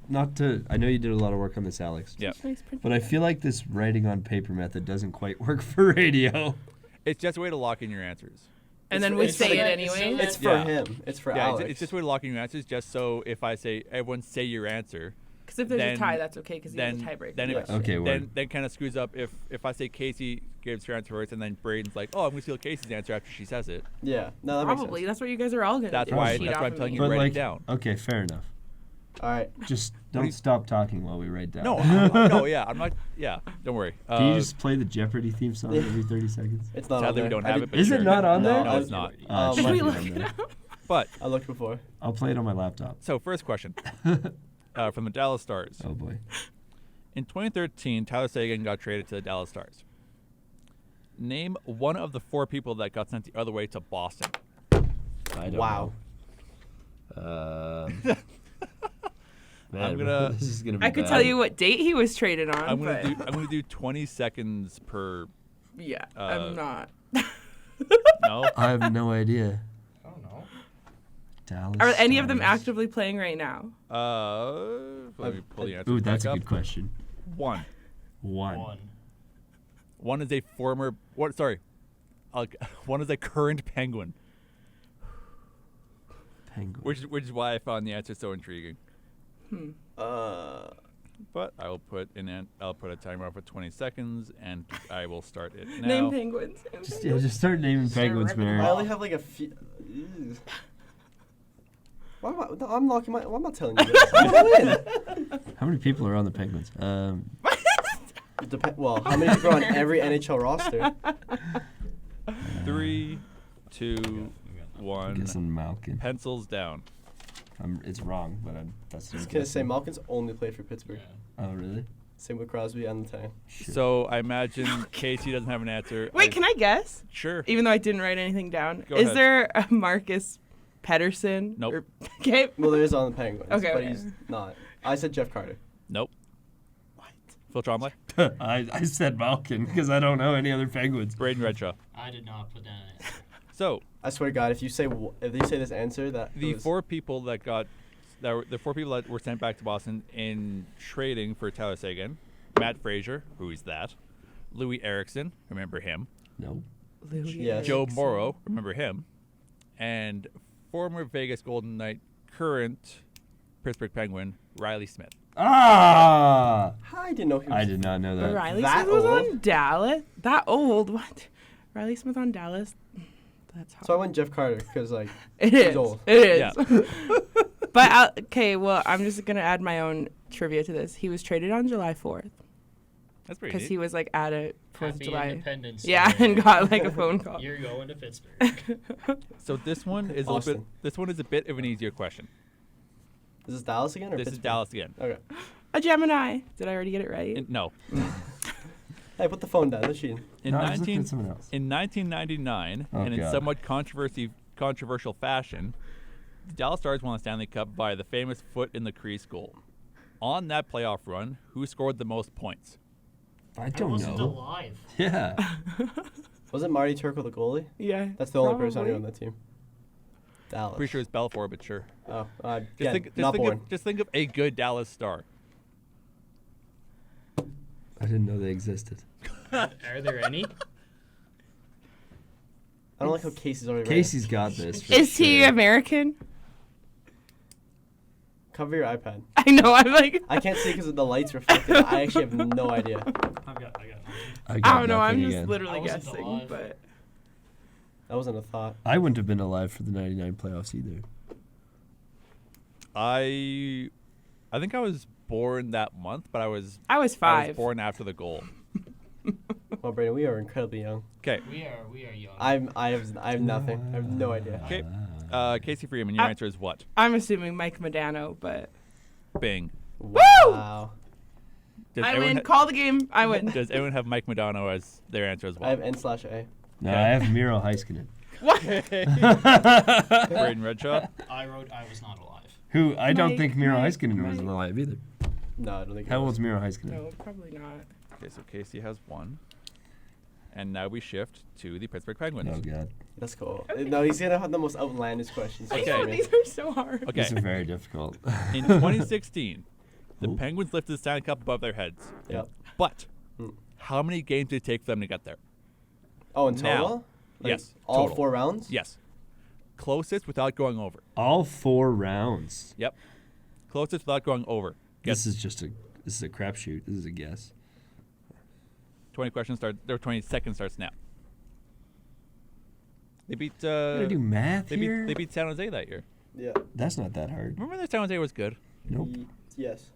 not to. I know you did a lot of work on this, Alex. Yeah. But I feel like this writing on paper method doesn't quite work for radio. It's just a way to lock in your answers. And then we it's say for it the- anyway. It's for Yeah. him. It's for Yeah, Alex. it's just a way to lock in your answers, just so if I say, everyone say your answer, Because if there's then- a tie, that's okay because you have a then tiebreaker. then Yeah. it, Okay, then word. then kind of screws up if I say Casey gives her answer first, and then Braden's like, oh, I'm going to steal Casey's answer after she says it. Yeah. No, that makes Probably. sense. That's what you guys are all gonna That's do. why- cheat that's off why I'm of telling me. you But write it like, down. okay, fair enough. All right. Just do don't you- stop talking while we write down. No, yeah, I'm not. Yeah, don't worry. Can you just play the Jeopardy theme song every 30 seconds? It's not sadly on we there. don't I have did- it. But Is sure. it not on there? No, it's not. It Should should we be look on it there. up? But I looked before. I'll play it on my laptop. so first question from the Dallas Stars. Oh boy. In 2013, Tyler Seguin got traded to the Dallas Stars. Name one of the 4 people that got sent the other way to Boston. I don't Wow. know. I'm gonna. This is gonna be I could bad. tell you what date he was traded on. I'm gonna but do. I'm gonna do 20 seconds per. yeah, I'm not. No. I have no idea. I don't know. Dallas. Are any of them Stars. actively playing right now? Let me pull the answer. Ooh, that's back a up. good question. One. One is a former. What? Sorry. One is a current Penguin, Penguin. which is why I found the answer so intriguing. But I will put I'll put a timer up for 20 seconds, and I will start it now. Name penguins. Just start naming penguins, Mary. I only have like a few. Ew. Why am I? No, I'm locking my. Why am I telling you this? I'm gonna win. How many people are on the Penguins? Well, how many people are on every NHL roster? 3, 2, I'm 1. guessing Malkin. Pencils down. It's wrong, but that's. I was gonna say Malkin's only played for Pittsburgh. Oh really? Same with Crosby and the Tang. Shit. So I imagine Casey doesn't have an answer. Wait, can I guess? Sure. Even though I didn't write anything down. Go Is ahead. there a Marcus Pedersen? Nope. Okay. Well, there is on the Penguins, Okay, but okay. he's not. I said Jeff Carter. Nope. What? Phil Trombley. I said Malkin because I don't know any other Penguins. Braden Redshaw. I did not put down an answer. So I swear to God, if you say this answer, that the was, 4 people that were sent back to Boston in trading for Tyler Seguin, Matt Frazier, who is that, Louis Eriksson, remember him, No. Louis Yes. Joe Eriksson. Morrow, remember him, and former Vegas Golden Knight, current Pittsburgh Penguin, Riley Smith. Ah! I didn't know he was. I did not know that. Riley That Smith was old? on Dallas. That old? What? Riley Smith on Dallas? That's hot. So I went Jeff Carter because like It he's is. old. It is. Yeah. But okay, well, I'm just gonna add my own trivia to this. He was traded on July 4th That's pretty because neat. he was like at a 4th of Happy July. Independence Yeah, Day. and got like a phone call. You're going to Pittsburgh. So this one is a little bit. Austin. This one is a bit of an easier question. Is this Dallas again or This is Pittsburgh? Dallas again. Okay. A Gemini. Did I already get it right? No. Hey, put the phone down. That's cheating. In No, I was looking 19 at someone else. In 1999, Oh, and in God. somewhat controversial fashion, the Dallas Stars won the Stanley Cup by the famous foot in the crease goal. On that playoff run, who scored the most points? I I don't wasn't know. alive. Yeah. Wasn't Marty Turco the goalie? Yeah. That's the only person I knew probably. on that team. Dallas. Pretty sure it's Belfour, but sure. Oh, Just yeah, think, not born. just think of a good Dallas Star. I didn't know they existed. Are there any? I don't like how Casey's already read. Casey's got this. for Is he sure. American? Cover your iPad. I know. I'm like. I can't see because of the lights reflected. I actually have no idea. I got nothing. I got don't know. I'm nothing just again. literally I wasn't guessing, alive. but That wasn't a thought. I wouldn't have been alive for the '99 playoffs either. I think I was born that month, but I was I was 5. born after the goal. Well, Brandon, we are incredibly young. Okay. We are young. I have nothing. I have no idea. Okay. Casey Freeman, your I- answer is what? I'm assuming Mike Modano, but Bing. Wow. Does I everyone win. Call the game. I win. Does anyone have Mike Modano as their answer as I well? have N/A. No, I have Miro Heiskanen, What? Braden Redshaw. I wrote I was not alive. who I don't Mike, think Miro Mike, Heiskanen was Mike. alive either. No, I don't think. How it was. old's Miro Heiskanen? No, probably not. Okay, so Casey has 1. And now we shift to the Pittsburgh Penguins. Oh God, That's cool. No, he's gonna have the most outlandish questions. I Okay. know, these are so hard. Okay. these are very difficult. In 2016, the Ooh. Penguins lifted the Stanley Cup above their heads. Yep. But Mm. how many games did it take for them to get there? Oh, in Now. total? Like, Yes, All total. 4 rounds? Yes. Closest without going over. All 4 rounds. Yep. Closest without going over. This is a crapshoot. This is a guess. 20 questions start. Their 20 seconds starts now. They beat. Gotta do math They here. beat San Jose that year. Yeah. That's not that hard. Remember that San Jose was good. Nope. Yes.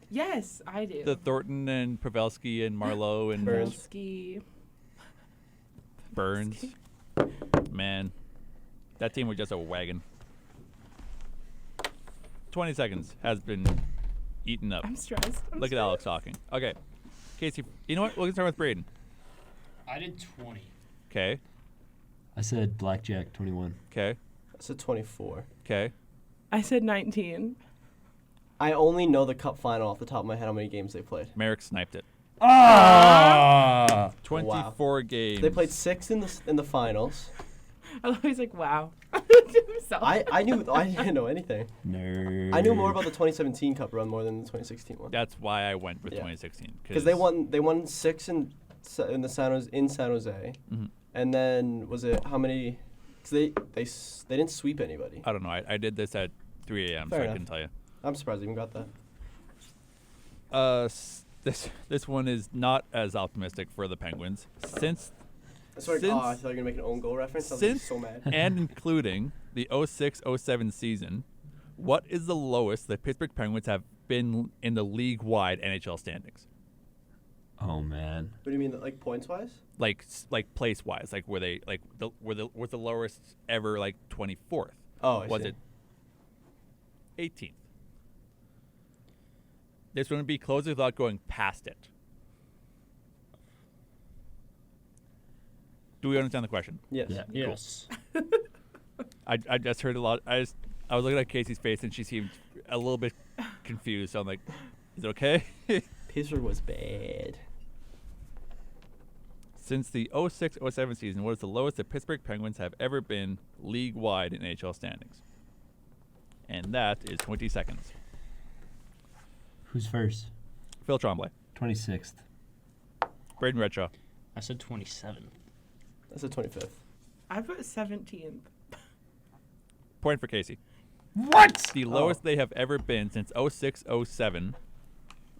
Yes, I do. The Thornton and Pavelski and Marlowe and Burns. Ski. Burns. Man, that team was just a wagon. 20 seconds has been eaten up. I'm stressed. Look at Alex talking. Okay, Casey. You know what? We'll start with Braden. I did 20. Okay. I said blackjack 21. Okay. I said 24. Okay. I said 19. I only know the Cup final off the top of my head. How many games they played? Merrick sniped it. Ah! 24 games. They played 6 in the finals. I was always like, wow. To himself. I didn't know anything. Nerd. I knew more about the 2017 Cup run more than the 2016 one. That's why I went with Yeah. 2016. Because they won 6 in the San Jose, Mhm. and then was it how many? Because they didn't sweep anybody. I don't know. I did this at 3 a.m., Fair so enough. I couldn't tell you. I'm surprised I even got that. This one is not as optimistic for the Penguins. Since I thought you were gonna make an own goal reference. I was Since- so mad. and including the 06-07 season, what is the lowest the Pittsburgh Penguins have been in the league-wide NHL standings? Oh man. What do you mean, like points wise? Like place-wise, like were they like was the lowest ever like 24th? Oh, I Was see. it 18th? This wouldn't be closer without going past it. Do we understand the question? Yes. Yeah. Yes. I just heard a lot. I was looking at Casey's face and she seemed a little bit confused. So I'm like, is it okay? Pittsburgh was bad. Since the 06-07 season, what is the lowest the Pittsburgh Penguins have ever been league-wide in NHL standings? And that is 20 seconds. Who's first? Phil Tremblay, 26th. Braden Redshaw, I said 27. That's the 25th. I put 17th. point for Casey. What? The lowest they have ever been since 06-07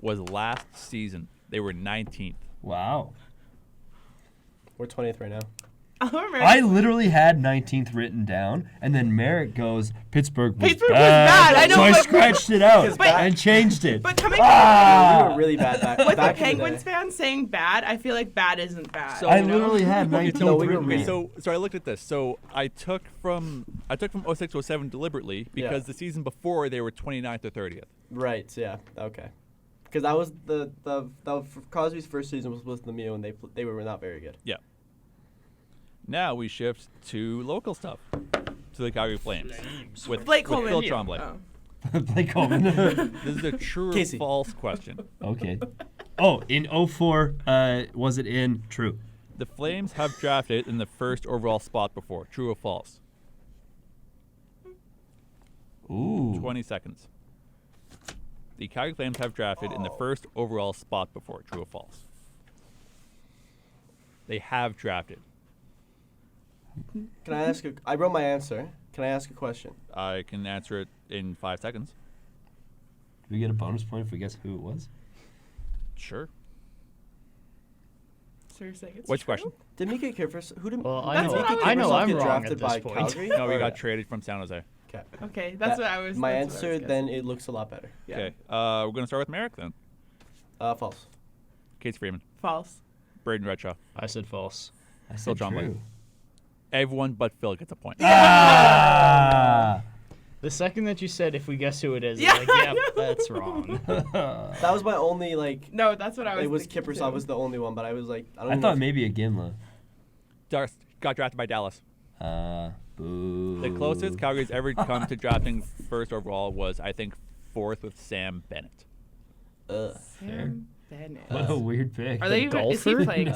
was last season. They were 19th. Wow. We're 20th right now. I literally had 19th written down, and then Merrick goes, Pittsburgh was Pittsburgh was bad. bad. I know, so I but- scratched it out Because back- and changed it. But coming We Ah! were really bad back, with a back in the Penguins day. fan saying bad, I feel like bad isn't bad. So- I you know? literally had 19th No, we were written really- down. So I looked at this. So I took from 06-07 deliberately because Yeah. the season before they were 29th or 30th. Right. Yeah. Okay. Because that was the Crosby's first season was with Lemieux, and they were not very good. Yeah. Now we shift to local stuff, to the Calgary Flames with, Blake with Coleman. Phil Tremblay. Oh. Blake Coleman. This is a true or Casey. false question. Okay. Oh, in 04, was it in true? The Flames have drafted in the first overall spot before. True or false? Ooh. 20 seconds. The Calgary Flames have drafted in the first overall spot before. True or false? They have drafted. Can I ask? I wrote my answer. Can I ask a question? I can answer it in 5 seconds. Do we get a bonus point if we guess who it was? Sure. So you're saying it's Which true? question? Did Mika Kiprusoff? Who did? Well, That's what I was- I'm get wrong drafted at by this point. Calgary? No, we Or- got traded from San Jose. Okay. Okay, that's what I was. My that's what I answer was then guessing. it looks a lot better. Yeah. Okay. We're going to start with Merrick then. False. Casey Freeman. False. Braden Redshaw. I said false. I Still said John true. Blake. Everyone but Phil gets a point. Ah! The second that you said if we guess who it is, Yeah, I'm like, I yep, know. that's wrong. That was my only like. No, that's what I was. It was thinking, Kiprusoff too. was the only one, but I was like, I don't I know thought if- maybe a Ginla. Darth got drafted by Dallas. Boo. The closest Calgary's ever come to drafting first overall was, I think, 4th with Sam Bennett. Ugh. Sam Bennett. What a weird pick. Are they even? Is he golfer? playing No.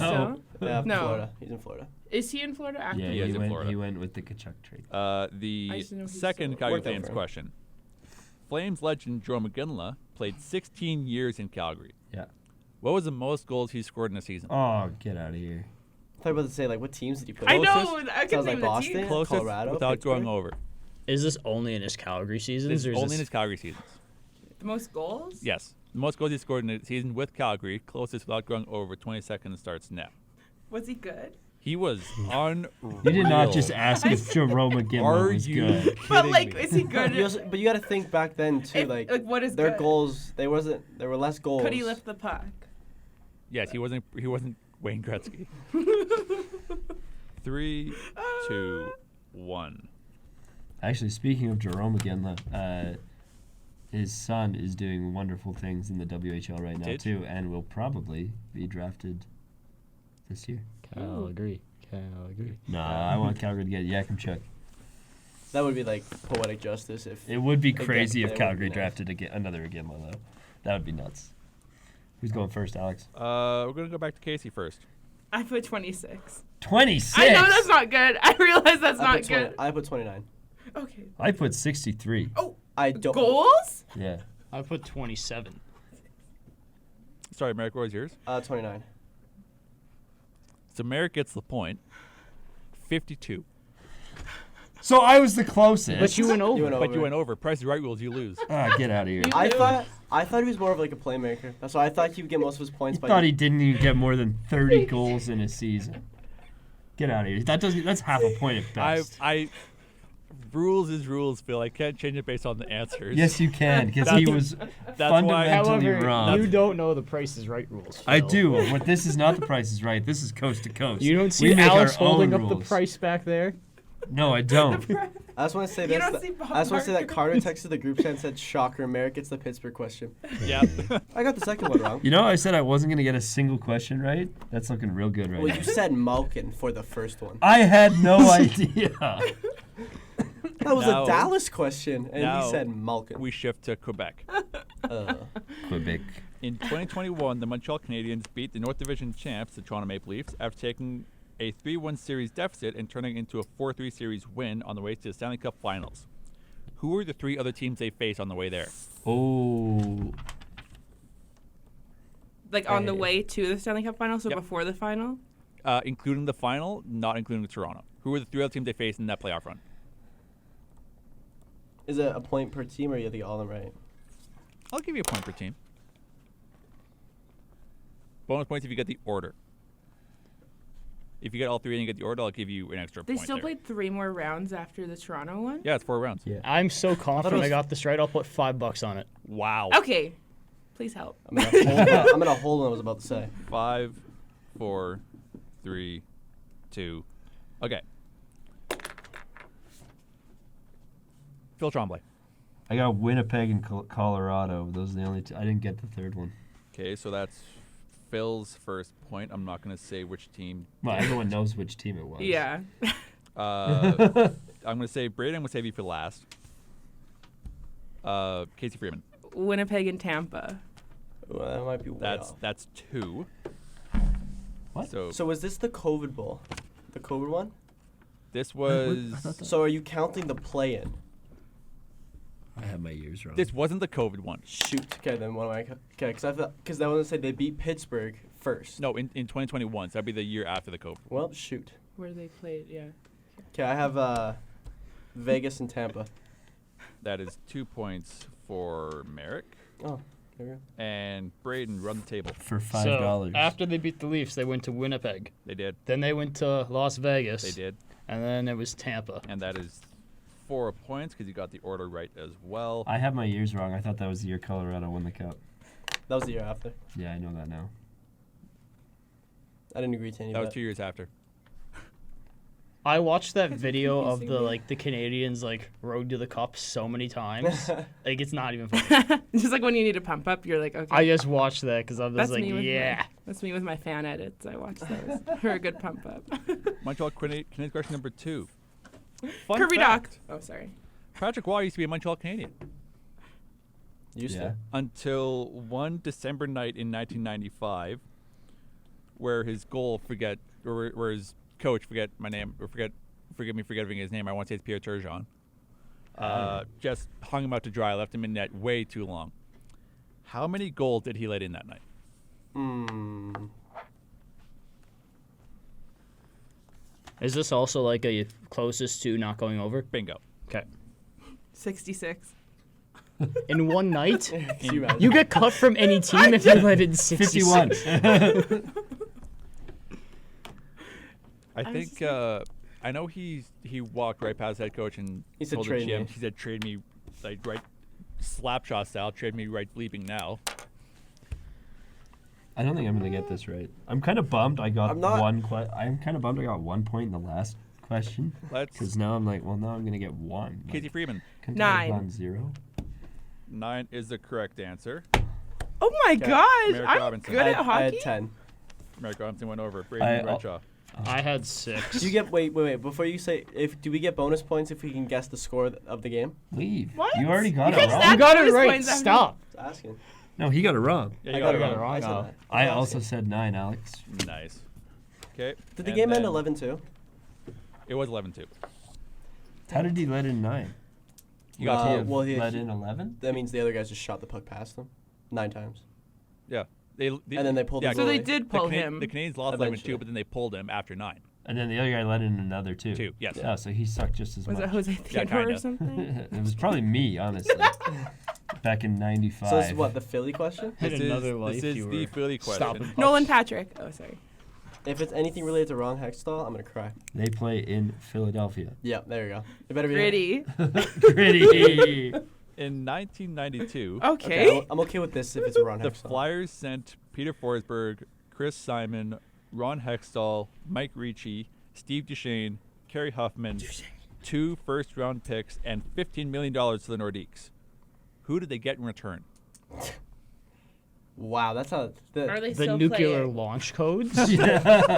still? Yeah, No. Florida. He's in Florida. Is he in Florida Yeah, actively? He is he in went, Florida. he went with the Kachuk trade. I The just know he's second still- Calgary Worked out Flames for him. question. Flames legend Joe McGinley played 16 years in Calgary. Yeah. What was the most goals he scored in a season? Oh, get out of here. I thought you were about to say like what teams did he play? I know. Closest- I can Sounds name like the Boston. team. Closest Colorado, without going Pittsburgh? over. Is this only in his Calgary seasons? This or is is only this in his Calgary seasons. The most goals? Yes. The most goals he scored in a season with Calgary, closest without going over 20 seconds starts now. Was he good? He was unreal. You did not just ask if Jerome McGinley Are was you good. But kidding like, me? is he good? But you got to think back then too. If- like, what is their good? goals? There were less goals. Could he lift the puck? Yes, he wasn't Wayne Gretzky. 3, 2, 1. Actually, speaking of Jerome McGinley, his son is doing wonderful things in the WHL right now Did? too, and will probably be drafted this year. Calgary. Calgary. No, I want Calgary to get Yakimchuk. That would be like poetic justice if. It would be Again, crazy if it would Calgary be nice. drafted another Iginla, though. That would be nuts. Who's going first, Alex? We're gonna go back to Casey first. I put 26. 26. I know that's not good. I realize that's I not put 20 good. I put 29. Okay. I put 63. I don't. Goals? Yeah. I put 27. Sorry, Merrick, what was yours? 29. So Merrick gets the point. 52. So I was the closest. But you went over. You went But you over. went over. Price is Right rules, you lose. Get out of here. I thought he was more of like a playmaker. That's why I thought he would get most of his points. I by thought he didn't even get more than 30 goals in a season. Get out of here. That's half a point at best. Rules is rules, Phil. I can't change it based on the answers. Yes, you can, because he was That's why- fundamentally However, wrong. you don't know the Price is Right rules. I Phil. do, but this is not the Price is Right. This is Coast to Coast. You don't We see make Alex our own holding up the rules. price back there? No, I don't. I just want to say You this. don't that- see Bob I just want to say that Martin. Carter texted the group chat and said, "Shocker, Merrick gets the Pittsburgh question." Yeah. I got the second one wrong. You know, I said I wasn't going to get a single question right. That's looking real good right Well, now. you said Malkin for the first one. I had no idea. That was Now- a Dallas question, and now he said Malkin. We shift to Quebec. Quebec. In 2021, the Montreal Canadiens beat the North Division champs, the Toronto Maple Leafs, after taking a 3-1 series deficit and turning it into a 4-3 series win on the way to the Stanley Cup Finals. Who were the three other teams they faced on the way there? Oh. Like on the way to the Stanley Cup final, so Yep. before the final? Including the final, not including Toronto. Who were the three other teams they faced in that playoff run? Is it a point per team, or you have to get all of them right? I'll give you a point per team. Bonus points if you get the order. If you get all three and you get the order, I'll give you an extra They point still there. played 3 more rounds after the Toronto one? Yeah, it's 4 rounds. Yeah. I'm so confident I was- got this right. I'll put $5 on it. Wow. Okay. Please help. I'm gonna hold what I was about to say. 5, 4, 3, 2. Okay. Phil Tremblay. I got Winnipeg and Colorado. Those are the only two. I didn't get the third one. Okay, so that's Phil's first point. I'm not going to say which team. Well, everyone knows which team it was. Yeah. I'm going to say Braden. I'm going to save you for last. Casey Freeman. Winnipeg and Tampa. Well, that might be way off. That's 2. What? So, Was this the COVID Bowl? The COVID one? this was. So are you counting the play-in? I have my years wrong. This wasn't the COVID one. Shoot. Okay, then what am I? Okay, because that one said they beat Pittsburgh first. No, in 2021. So that'd be the year after the COVID. Well, shoot. Where they played, yeah. Okay, I have Vegas and Tampa. That is 2 points for Merrick. Oh, there we go. And Braden, run the table. For $5. So after they beat the Leafs, they went to Winnipeg. They did. Then they went to Las Vegas. They did. And then it was Tampa. And that is 4 points because you got the order right as well. I have my years wrong. I thought that was the year Colorado won the cup. That was the year after. Yeah, I know that now. I didn't agree to any That of was 2 years after. I watched that video of confusing the me. the Canadians road to the cup so many times. It's not even funny. Just like when you need to pump up, you're like, okay. I just watched that because I was That's like, me with yeah. that's me with my fan edits. I watch those for a good pump up. Montreal Canadiens question number 2. Fun Kirby fact, Doc. Oh, sorry. Patrick Waugh used to be a Montreal Canadian Used Yeah. to. until one December night in 1995, where his where his coach, forget my name, or forgive me for forgetting his name. I want to say it's Pierre Turgeon. Just hung him out to dry, left him in net way too long. How many goals did he let in that night? Is this also like a closest to not going over? Bingo. Okay. 66. In one night? Can you imagine? You get cut from any team if you let in 66. 51. I think I know he walked right past head coach and He said, told the "Trade GM, me." he said trade me like right slapshot style, trade me right bleeping now. I don't think I'm gonna get this right. I'm kind of bummed. I got I'm not- I'm kind of bummed. I got 1 point in the last question. Let's Because now I'm like, well, now I'm gonna get 1. Casey Freeman. Couldn't I have 9. gone 0. 9 is the correct answer. Oh my gosh. Merrick I'm Robinson. good at I had hockey. 10. Merrick Robinson went over. Braden Redshaw. I had 6. Do you get wait before you say do we get bonus points if we can guess the score of the game? Leave. What? You already got You it guys wrong. stacked You got it bonus right. points after- Stop. Just asking. No, he got it wrong. Yeah, I you got got it wrong. I said Oh. that. I Just also asking. said 9, Alex. Nice. Okay. Did the and game end then 11-2? It was 11-2. How did he let in 9? You got He to. well, let in 11? That means the other guys just shot the puck past them 9 times. Yeah. They, And then they pulled yeah, the So they goalie. did pull him. The Canadians lost Eventually. 11-2, but then they pulled him after 9. And then the other guy let in another 2. 2, yes. Yeah, so he sucked just as Was much. it Jose Theodore or kinda. something? It was probably me, honestly. Back in 95. So this is what, the Philly question? Hit This another is, life. this is you the were Philly stopping question. Nolan Patrick. Oh, sorry. If it's anything related to Ron Hextall, I'm going to cry. They play in Philadelphia. Yeah, there you go. It better be Gritty. Gritty. In 1992, Okay. I'm okay with this if it's Ron the Hextall. Flyers sent Peter Forsberg, Chris Simon, Ron Hextall, Mike Ricci, Steve Duchesne, Kerry Huffman, 2 first-round picks, and $15 million to the Nordiques. Who did they get in return? Wow, that's how... Are they the still nuclear playing? launch codes. Yeah.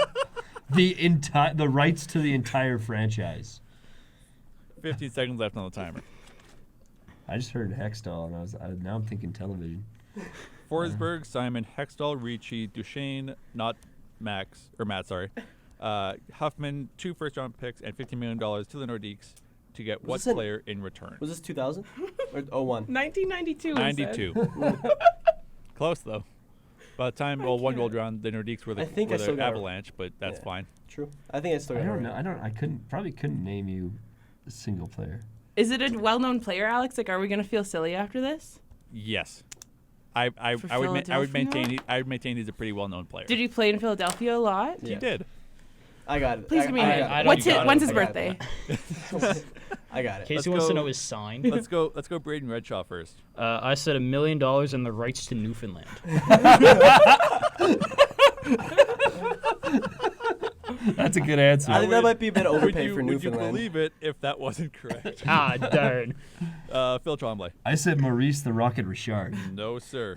The rights to the entire franchise. 15 seconds left on the timer. I just heard Hextall, and now I'm thinking television. Forsberg, Simon, Hextall, Ricci, Duchesne, not Matt, sorry. Huffman, 2 first-round picks, and $15 million to the Nordiques to get what this in- player in return? Was this 2000? Or 01? 1992. 92. Close, though. By the time, one can't. goal round, the Nordiques were I think I the still got it. Avalanche, but that's Yeah. fine. True. I think I still I got it don't right. know. I couldn't name you a single player. Is it a well-known player, Alex? Like, are we gonna feel silly after this? Yes. I For would maintain Philadelphia? I would maintain he's a pretty well-known player. Did he play in Philadelphia a lot? He Yeah. did. I got it. Please give me a I hint. don't What's got it. when's his I got it. birthday? I got it. Casey Let's wants to go. know his sign. Let's go Braden Redshaw first. I said $1 million and the rights to Newfoundland. That's a good answer. I think that might be a bit Would overpaid you, for would you Newfoundland. believe it if that wasn't correct? Ah, darn. Phil Tremblay. I said Maurice the Rocket Richard. No, sir.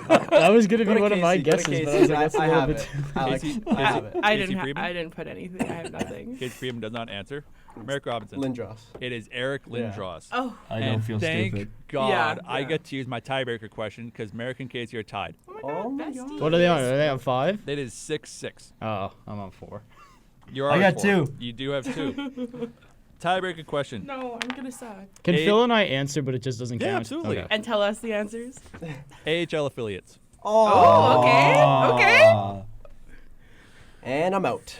That was gonna Go be to one of my Casey, go to guesses, but I Casey. was like, that's a I little have bit. it. Alex, Casey- I have it. I Casey didn't. Freeman? I didn't put anything. I have nothing. Cage Freeman does not answer. Merrick Robinson. Lindros. It is Eric Yeah. Lindros. Oh. I don't And feel thank stupid. God Yeah. I Yeah. get to use my tiebreaker question because Merrick and Casey are tied. Oh my besties. God. What are they on? Are they on 5? It is 6-6. Oh, I'm on 4. You're I on got 4. 2. You do have 2. Tiebreaker question. No, I'm gonna suck. Can Eight- Phil and I answer, but it just doesn't Yeah, count? absolutely. Okay. And tell us the answers. AHL affiliates. Oh, okay. Okay. And I'm out.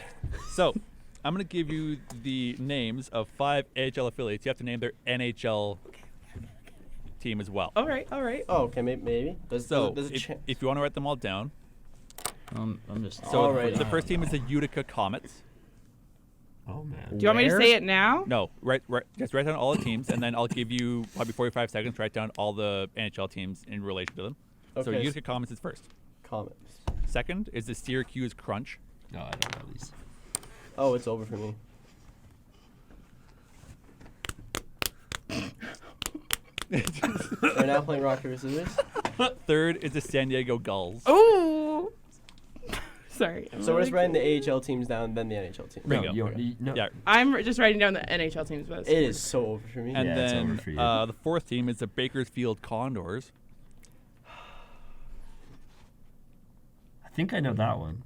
So, I'm going to give you the names of 5 AHL affiliates. You have to name their NHL team as well. All right. All right. Oh, okay, maybe. So, There's a if, chance. if you want to write them all down. I'm just. So, Alrighty. the first team is the Utica Comets. Oh man. Do you want me to say it now? No, just write down all the teams, and then I'll give you probably 45 seconds to write down all the NHL teams in relation to them. So, Okay. Utica Comets is first. Comments. Second is the Syracuse Crunch. No, I don't know these. Oh, it's over for me. They're now playing rock, paper, scissors. Third is the San Diego Gulls. Oh. Sorry. I'm So we're just really writing the AHL teams down, then the NHL teams. Bring no, it. no. Yeah, I'm just writing down the NHL teams. But It is so over for me. and Yeah, it's over then for you. the fourth team is the Bakersfield Condors. I think I know that one.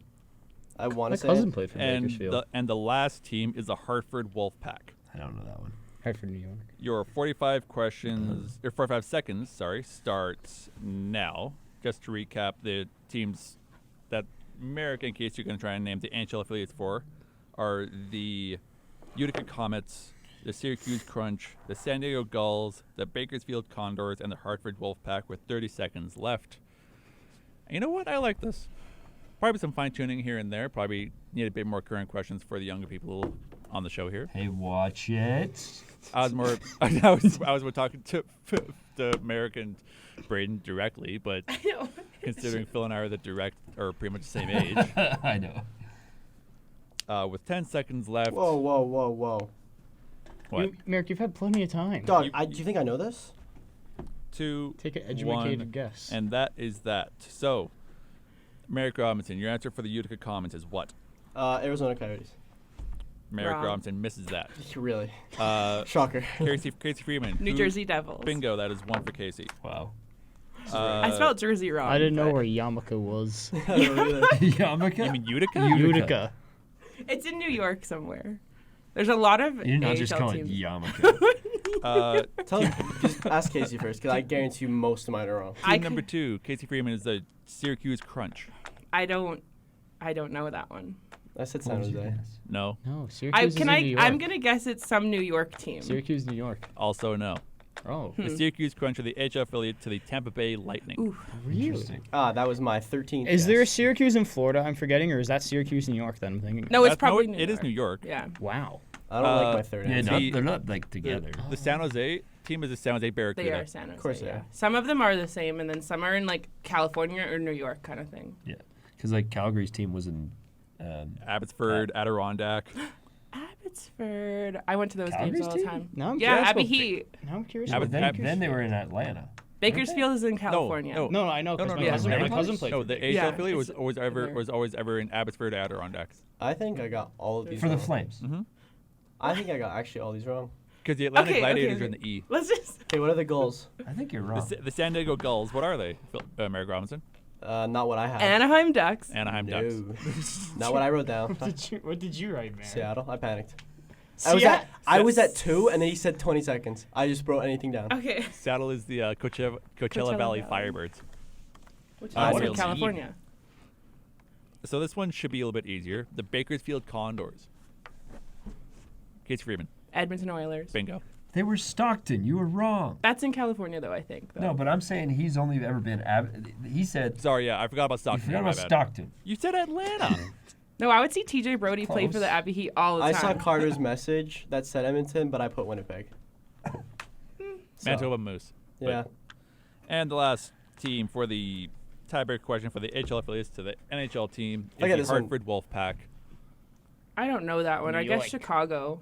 I want My to say cousin it. played for And Bakersfield. the last team is the Hartford Wolfpack. I don't know that one. Hartford, New York. Your 45 questions or 45 seconds, sorry, starts now. Just to recap the teams that Merrick, in case you're going to try and name the NHL affiliates for, are the Utica Comets, the Syracuse Crunch, the San Diego Gulls, the Bakersfield Condors, and the Hartford Wolfpack with 30 seconds left. And you know what? I like this. Probably some fine tuning here and there. Probably need a bit more current questions for the younger people on the show here. Hey, watch it. I was more. I was more talking to Merrick and Braden directly, but I know. considering Phil and I are pretty much the same age, I know. with 10 seconds left. Whoa, whoa, whoa, whoa. What? Merrick, you've had plenty of time. Dog, You- do you think I know this? 2, Take an 1, educated guess. and that is that. So, Merrick Robinson, your answer for the Utica Comets is what? Arizona Coyotes. Merrick Wrong. Robinson misses that. Really? Uh, Shocker. Casey Freeman. New who- Jersey Devils. Bingo, that is one for Casey. Wow. I spelled Jersey wrong. I didn't know but where Yarmouth was. Yarmouth? You mean Utica? Utica. It's in New York somewhere. There's a lot of You did not just AHL call it teams. Yarmouth. Just ask Casey first, because I guarantee you most of mine are wrong. Team number 2, Casey Freeman, is the Syracuse Crunch. I don't know that one. I said San Jose. No. No, Syracuse is in New York. I'm gonna guess it's some New York team. Syracuse, New York. Also no. Oh, The Syracuse Crunch are the AHL affiliate to the Tampa Bay Lightning. Ooh. really? That was my 13th. Is there a guess. Syracuse in Florida I'm forgetting, or is that Syracuse, New York that I'm thinking? No, it's That's- probably it is New York. Yeah. Wow. I don't like my third Yeah, answer. no. they're not like together. The San Jose team is the San Jose Barracuda. They are San Jose. Of course they yeah. are. Some of them are the same, and then some are in like California or New York kind of thing. Yeah, because like Calgary's team was in. Abbotsford, Adirondack. Abbotsford. I went to those Calgary's games all the team? time. Now I'm Yeah, curious Abbey about Heat. Now I'm curious. Abbott- about Then, Bakersfield. then they were in Atlanta. Bakersfield is in California. no. No, I know. 'cause No, my no, cousin, no, my no. cousin played. No, for the them. AHL Yeah, affiliate it's was always ever in Abbotsford, Adirondacks. I think I got all of these For the wrong. Flames. I think I got actually all these wrong. Because the Atlantic Okay, Gladiators okay. are in the E. Let's just. Hey, what are the goals? I think you're The, wrong. the San Diego Gulls, what are they? Merrick Robinson? Not what I have. Anaheim Ducks. Anaheim No. Ducks. Not what I wrote down. What did you write, man? Seattle. I panicked. Seattle. I was at 2, and then he said 20 seconds. I just wrote anything down. Okay. Seattle is the Coachella Valley Firebirds. Which is Ah, also what in else? California. So this one should be a little bit easier. The Bakersfield Condors. Casey Freeman. Edmonton Oilers. Bingo. They were Stockton. You were wrong. That's in California, though, I think. Though. No, but I'm saying he's only ever been. He said. Sorry, yeah, I forgot about You Stockton. forgot my about bad. Stockton. You said Atlanta. No, I would see TJ Brody play for Close. the Abbey Heat all the I time. saw Carter's message that said Edmonton, but I put Winnipeg. So, Manitoba Moose. Yeah. And the last team for the tiebreaker question for the HL affiliates to the NHL team is I got the this one. Hartford Wolfpack. I don't know that one. New I guess York. Chicago.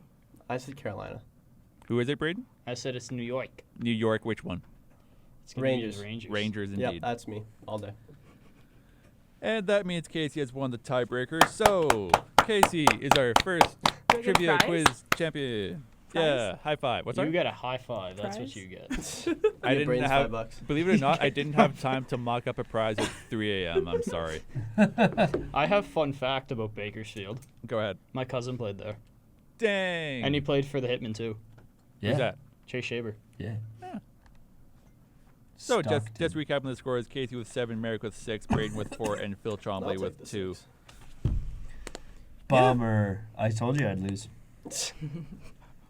I said Carolina. Who is it, Braden? I said it's New York. New York, which one? It's gonna be Rangers. the Rangers. Rangers, Yep, indeed. that's me all day. And that means Casey has won the tiebreaker. So, Casey is our first Do I get trivia prize? quiz champion. Yeah, high five. What's You that? get a high five. That's Prize? what you get. I Give didn't Braden's have. $5. Believe it or not, I didn't have time to mock up a prize at 3 a.m. I'm sorry. I have fun fact about Bakersfield. Go ahead. My cousin played there, Dang. and he played for the Hitmen too. Yeah. Who's that? Chase Shaber. Yeah. So just Stockton. recapping the scores: Casey with 7, Merrick with 6, Braden with 4, and Phil I'll Trombley take with the 2. 6. Bummer. I told you I'd lose.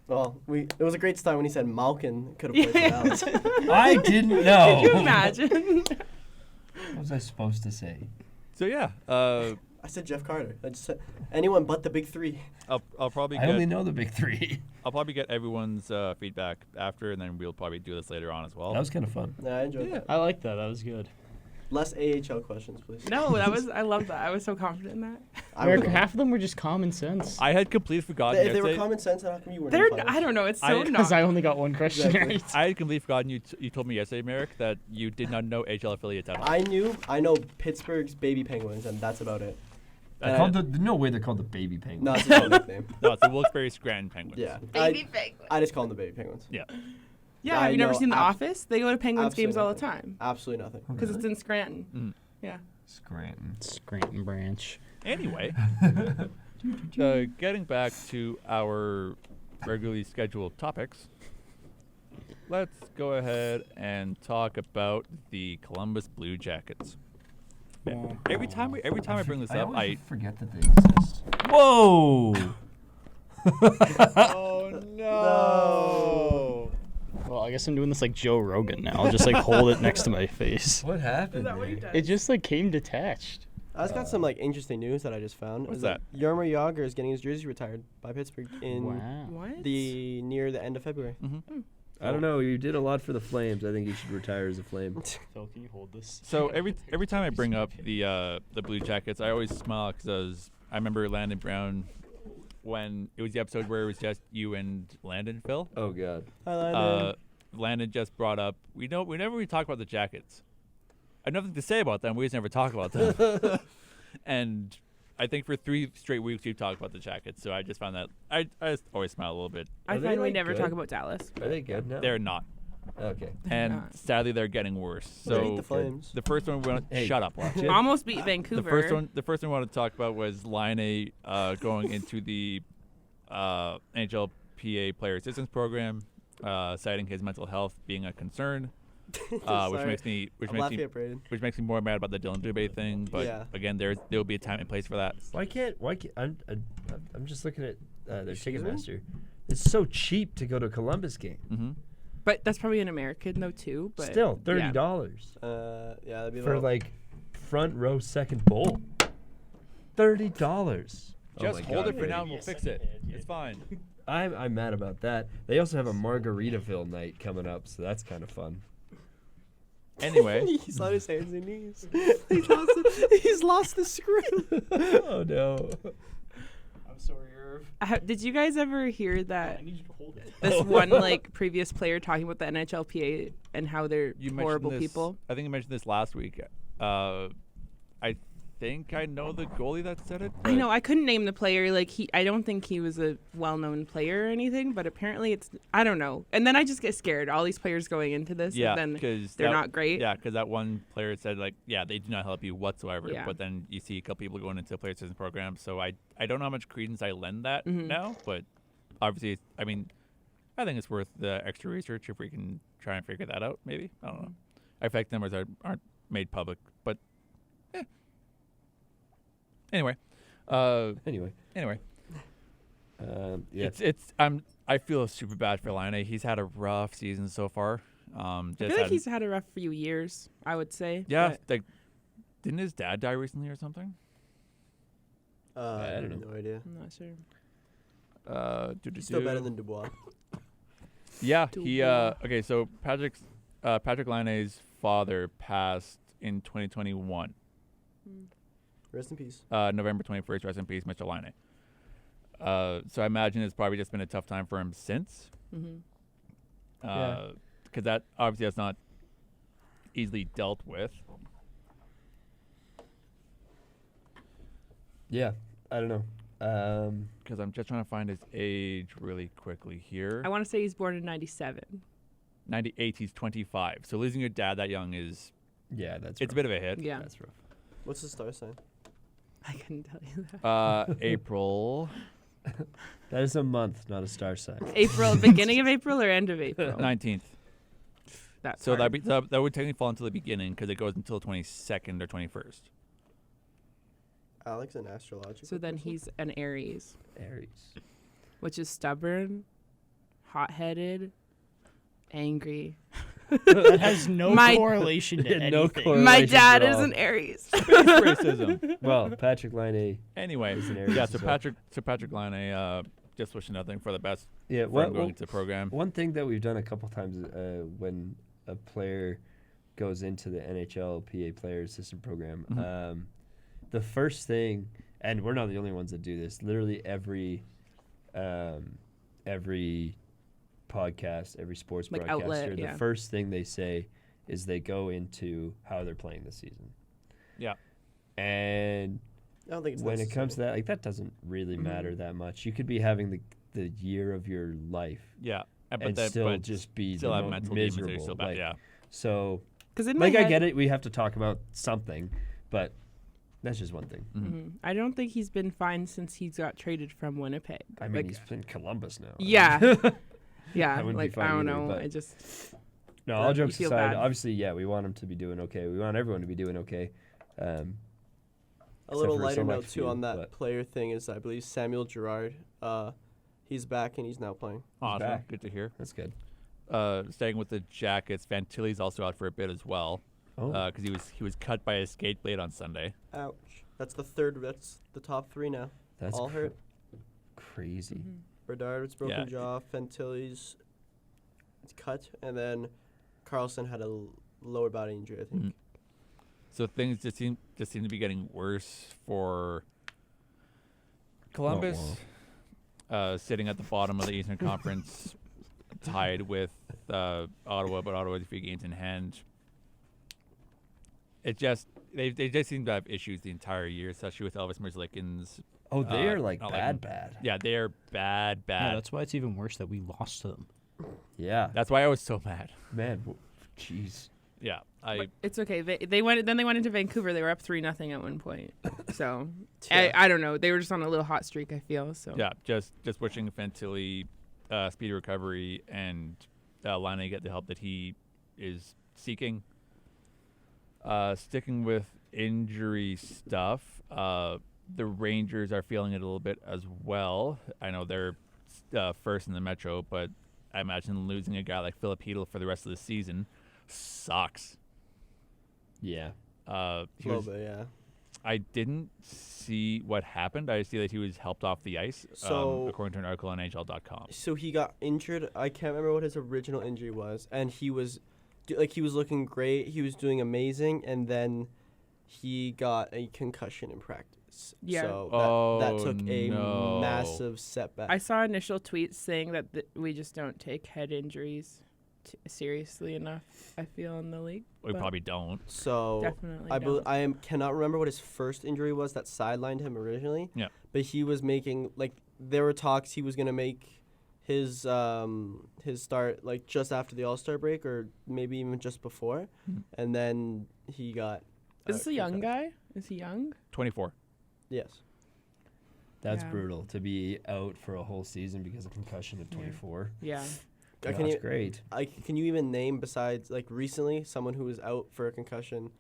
Well, it was a great start when he said Malkin could have played for Dallas. I didn't know. Could you imagine? What was I supposed to say? So yeah, I said Jeff Carter. I just said anyone but the big 3. I'll probably I only get know the big three. I'll probably get everyone's feedback after, and then we'll probably do this later on as well. That was kind of fun. Yeah, I enjoyed Yeah. that. I like that. That was good. Less AHL questions, please. No, I love that. I was so confident in that. I America, would- half of them were just common sense. I had completely forgotten If they were yesterday. common sense, how come you weren't They're, in finals? I don't know. It's so I- not. Because I only got one question Exactly. right. I had completely forgotten you told me yesterday, Merrick, that you did not know HL affiliates at all. I know Pittsburgh's Baby Penguins, and that's about it. They're called no way they're called the baby penguin. No, it's a nickname. No, it's the Wilkes-Barre Scranton Penguins. Yeah. Baby Penguins. I just call them the Baby Penguins. Yeah. Yeah, I have you never know seen The abs- Office? They go to Penguins absolutely games all the nothing. time Absolutely nothing. because it's in Scranton. Mhm. Yeah. Scranton. Scranton branch. Anyway, getting back to our regularly scheduled topics, let's go ahead and talk about the Columbus Blue Jackets. Every time I bring this I up, always forget that they exist. Whoa! Oh no! Well, I guess I'm doing this like Joe Rogan now. I'll just like hold it next to my face. What happened? It just like came detached. I just got some interesting news that I just found. What's Is that? Jaromir Jagr is getting his jersey retired by Pittsburgh in Wow. What? near the end of February. I don't know. You did a lot for the Flames. I think you should retire as a Flame. Phil, can you hold this? So every time I bring up the Blue Jackets, I always smile because I remember Landon Brown when it was the episode where it was just you and Landon, Phil. Oh God. Hi, Landon. Landon just brought up. Whenever we talk about the Jackets, have nothing to say about them. We just never talk about them. And I think for 3 straight weeks we've talked about the Jackets, so I just found that I just always smile a little bit. I Are they, find we like, never good? talk about Dallas. Are they good now? They're not, Okay. and not. sadly they're getting worse. They beat So the Flames. the first one we want Hey, shut up. Watch. Almost beat Vancouver. The first one we want to talk about was Line going into the NHLPA Player Assistance Program, citing his mental health being a concern, which Sorry. makes me I'm laughing at Braden. more mad about the Dylan Dubé thing. But Yeah. again, there will be a time and place for that. Why can't I'm just looking at their Excuse me? Ticketmaster. It's so cheap to go to a Columbus game. Mm-hmm. But that's probably an American though too. But Still yeah. $30 Yeah, that'd be for about- like front row second bowl. $30. Just hold it for Brady. now and we'll fix it. It's fine. I'm mad about that. They also have a Margaritaville night coming up, so that's kind of fun. Anyway, He's on his hands and knees. He's lost the screw. Oh no. I'm sorry, Irv. Did you guys ever hear I that need you to hold it. this one like previous player talking about the NHLPA and how they're you horrible mentioned this, people? I think you mentioned this last week. I think I know the goalie that said it. I but know I couldn't name the player. Like I don't think he was a well-known player or anything. But apparently it's I don't know. And then I just get scared. All these players going into this, Yeah, and then because they're not great. Yeah, because that one player said like, yeah, they do not help you whatsoever. Yeah. But then you see a couple people going into the player assistance program. So I don't know how much credence I lend that Mhm. now, but obviously, I mean, I think it's worth the extra research if we can try and figure that out. Maybe I don't know. I fact numbers aren't made public, but anyway. Anyway. Yeah. I feel super bad for Laine. He's had a rough season so far. I feel like he's had a rough few years. I would say. yeah. but- Like, didn't his dad die recently or something? I don't have know. no idea. I'm not sure. He's still better than Dubois. Yeah, he Dubois. okay, so Patrick Laine's father passed in 2021. Rest in peace. November 21st, rest in peace, Mr. Laine. So I imagine it's probably just been a tough time for him since. Hmm. Yeah. Because that obviously that's not easily dealt with. Yeah. I don't know. Because I'm just trying to find his age really quickly here. I want to say he's born in '97. 98, he's 25. So losing your dad that young is Yeah, that's it's a bit of a hit. Yeah, That's rough. What's his star sign? I couldn't tell you that. April That is a month, not a star sign. April, beginning of April or end of April? 19th. That's So hard. that would technically fall until the beginning because it goes until 22nd or 21st. Alex, an astrological. So then person? he's an Aries, Aries. which is stubborn, hot-headed, angry. That has no My- correlation to Yeah, anything. no correlation. My Relations dad at is all. an Aries. Racism. Well, Patrick Laine. Anyway, He's an Aries yeah. as So well. Patrick Laine, just wishing nothing for the best Yeah. for What? him going into the program. One thing that we've done a couple times when a player goes into the NHLPA Player Assistant Program, Mhm. the first thing, and we're not the only ones that do this. Literally every podcast, every sports Like broadcaster, outlet, yeah. the first thing they say is they go into how they're playing this season. Yeah. And I don't think it's when it comes to necessary. that, like that doesn't really matter that much. You could be having the year of your life Yeah, and still just be still the have mo- mental demons that are miserable. still bad. Like, Yeah. So, Because in my like, I head, get it. We have to talk about something, but that's just one thing. Mhm. I don't think he's been fine since he got traded from Winnipeg. I mean, like, he's in Columbus now. Yeah. yeah, I wouldn't be like fine I don't either, know. but- I just No, Yeah, all you jokes feel aside, bad. obviously, yeah, we want him to be doing okay. We want everyone to be doing okay. A Except little for lighter some, like, note too few, on that but- player thing is I believe Samuel Girard. He's back and he's now playing. Awesome. back. Good to hear. that's good. Staying with the Jackets, Fantilli's also out for a bit as well Oh, because he was cut by a skate blade on Sunday. Ouch. That's the third. That's the top three now. that's all hurt. crazy. mhm. Bedard's broken Yeah. jaw. Fantilli's it's cut, and then Carlson had a lower body injury. I think. Mhm. So things just seem to be getting worse for Columbus, sitting at the bottom of the Eastern Conference, tied with Ottawa, but Ottawa has a few games in hand. it just they just seem to have issues the entire year, especially with Elvis Merzlikins. Oh, they are like not bad. Yeah, they are bad. Yeah, that's why it's even worse that we lost to them. Yeah. That's why I was so mad. Man, jeez. Yeah, It's okay. They went into Vancouver. They were up 3-0 at one point. So Yeah. I don't know. They were just on a little hot streak, I feel. So yeah, just wishing Fantilli speedy recovery and Laine get the help that he is seeking. Sticking with injury stuff, the Rangers are feeling it a little bit as well. I know they're first in the Metro, but I imagine losing a guy like Philip Hedl for the rest of the season sucks. Yeah. A little bit, yeah. I didn't see what happened. I see that he was helped off the ice, So- according to an article on NHL.com. So he got injured. I can't remember what his original injury was, and he was looking great. He was doing amazing, and then he got a concussion in practice. Yeah. So that took a no. massive setback. I saw initial tweets saying that we just don't take head injuries seriously enough, I feel, in the league. We but probably don't. So definitely I don't. cannot remember what his first injury was that sidelined him originally. Yeah. But he was making there were talks he was gonna make his start just after the All-Star break or maybe even just before, and then he got. Is this a young guy? Is he young? 24. Yes. That's Yeah. brutal to be out for a whole season because of concussion at 24. Yeah. I Yeah, can that's e- great. Can you even name besides recently someone who was out for a concussion?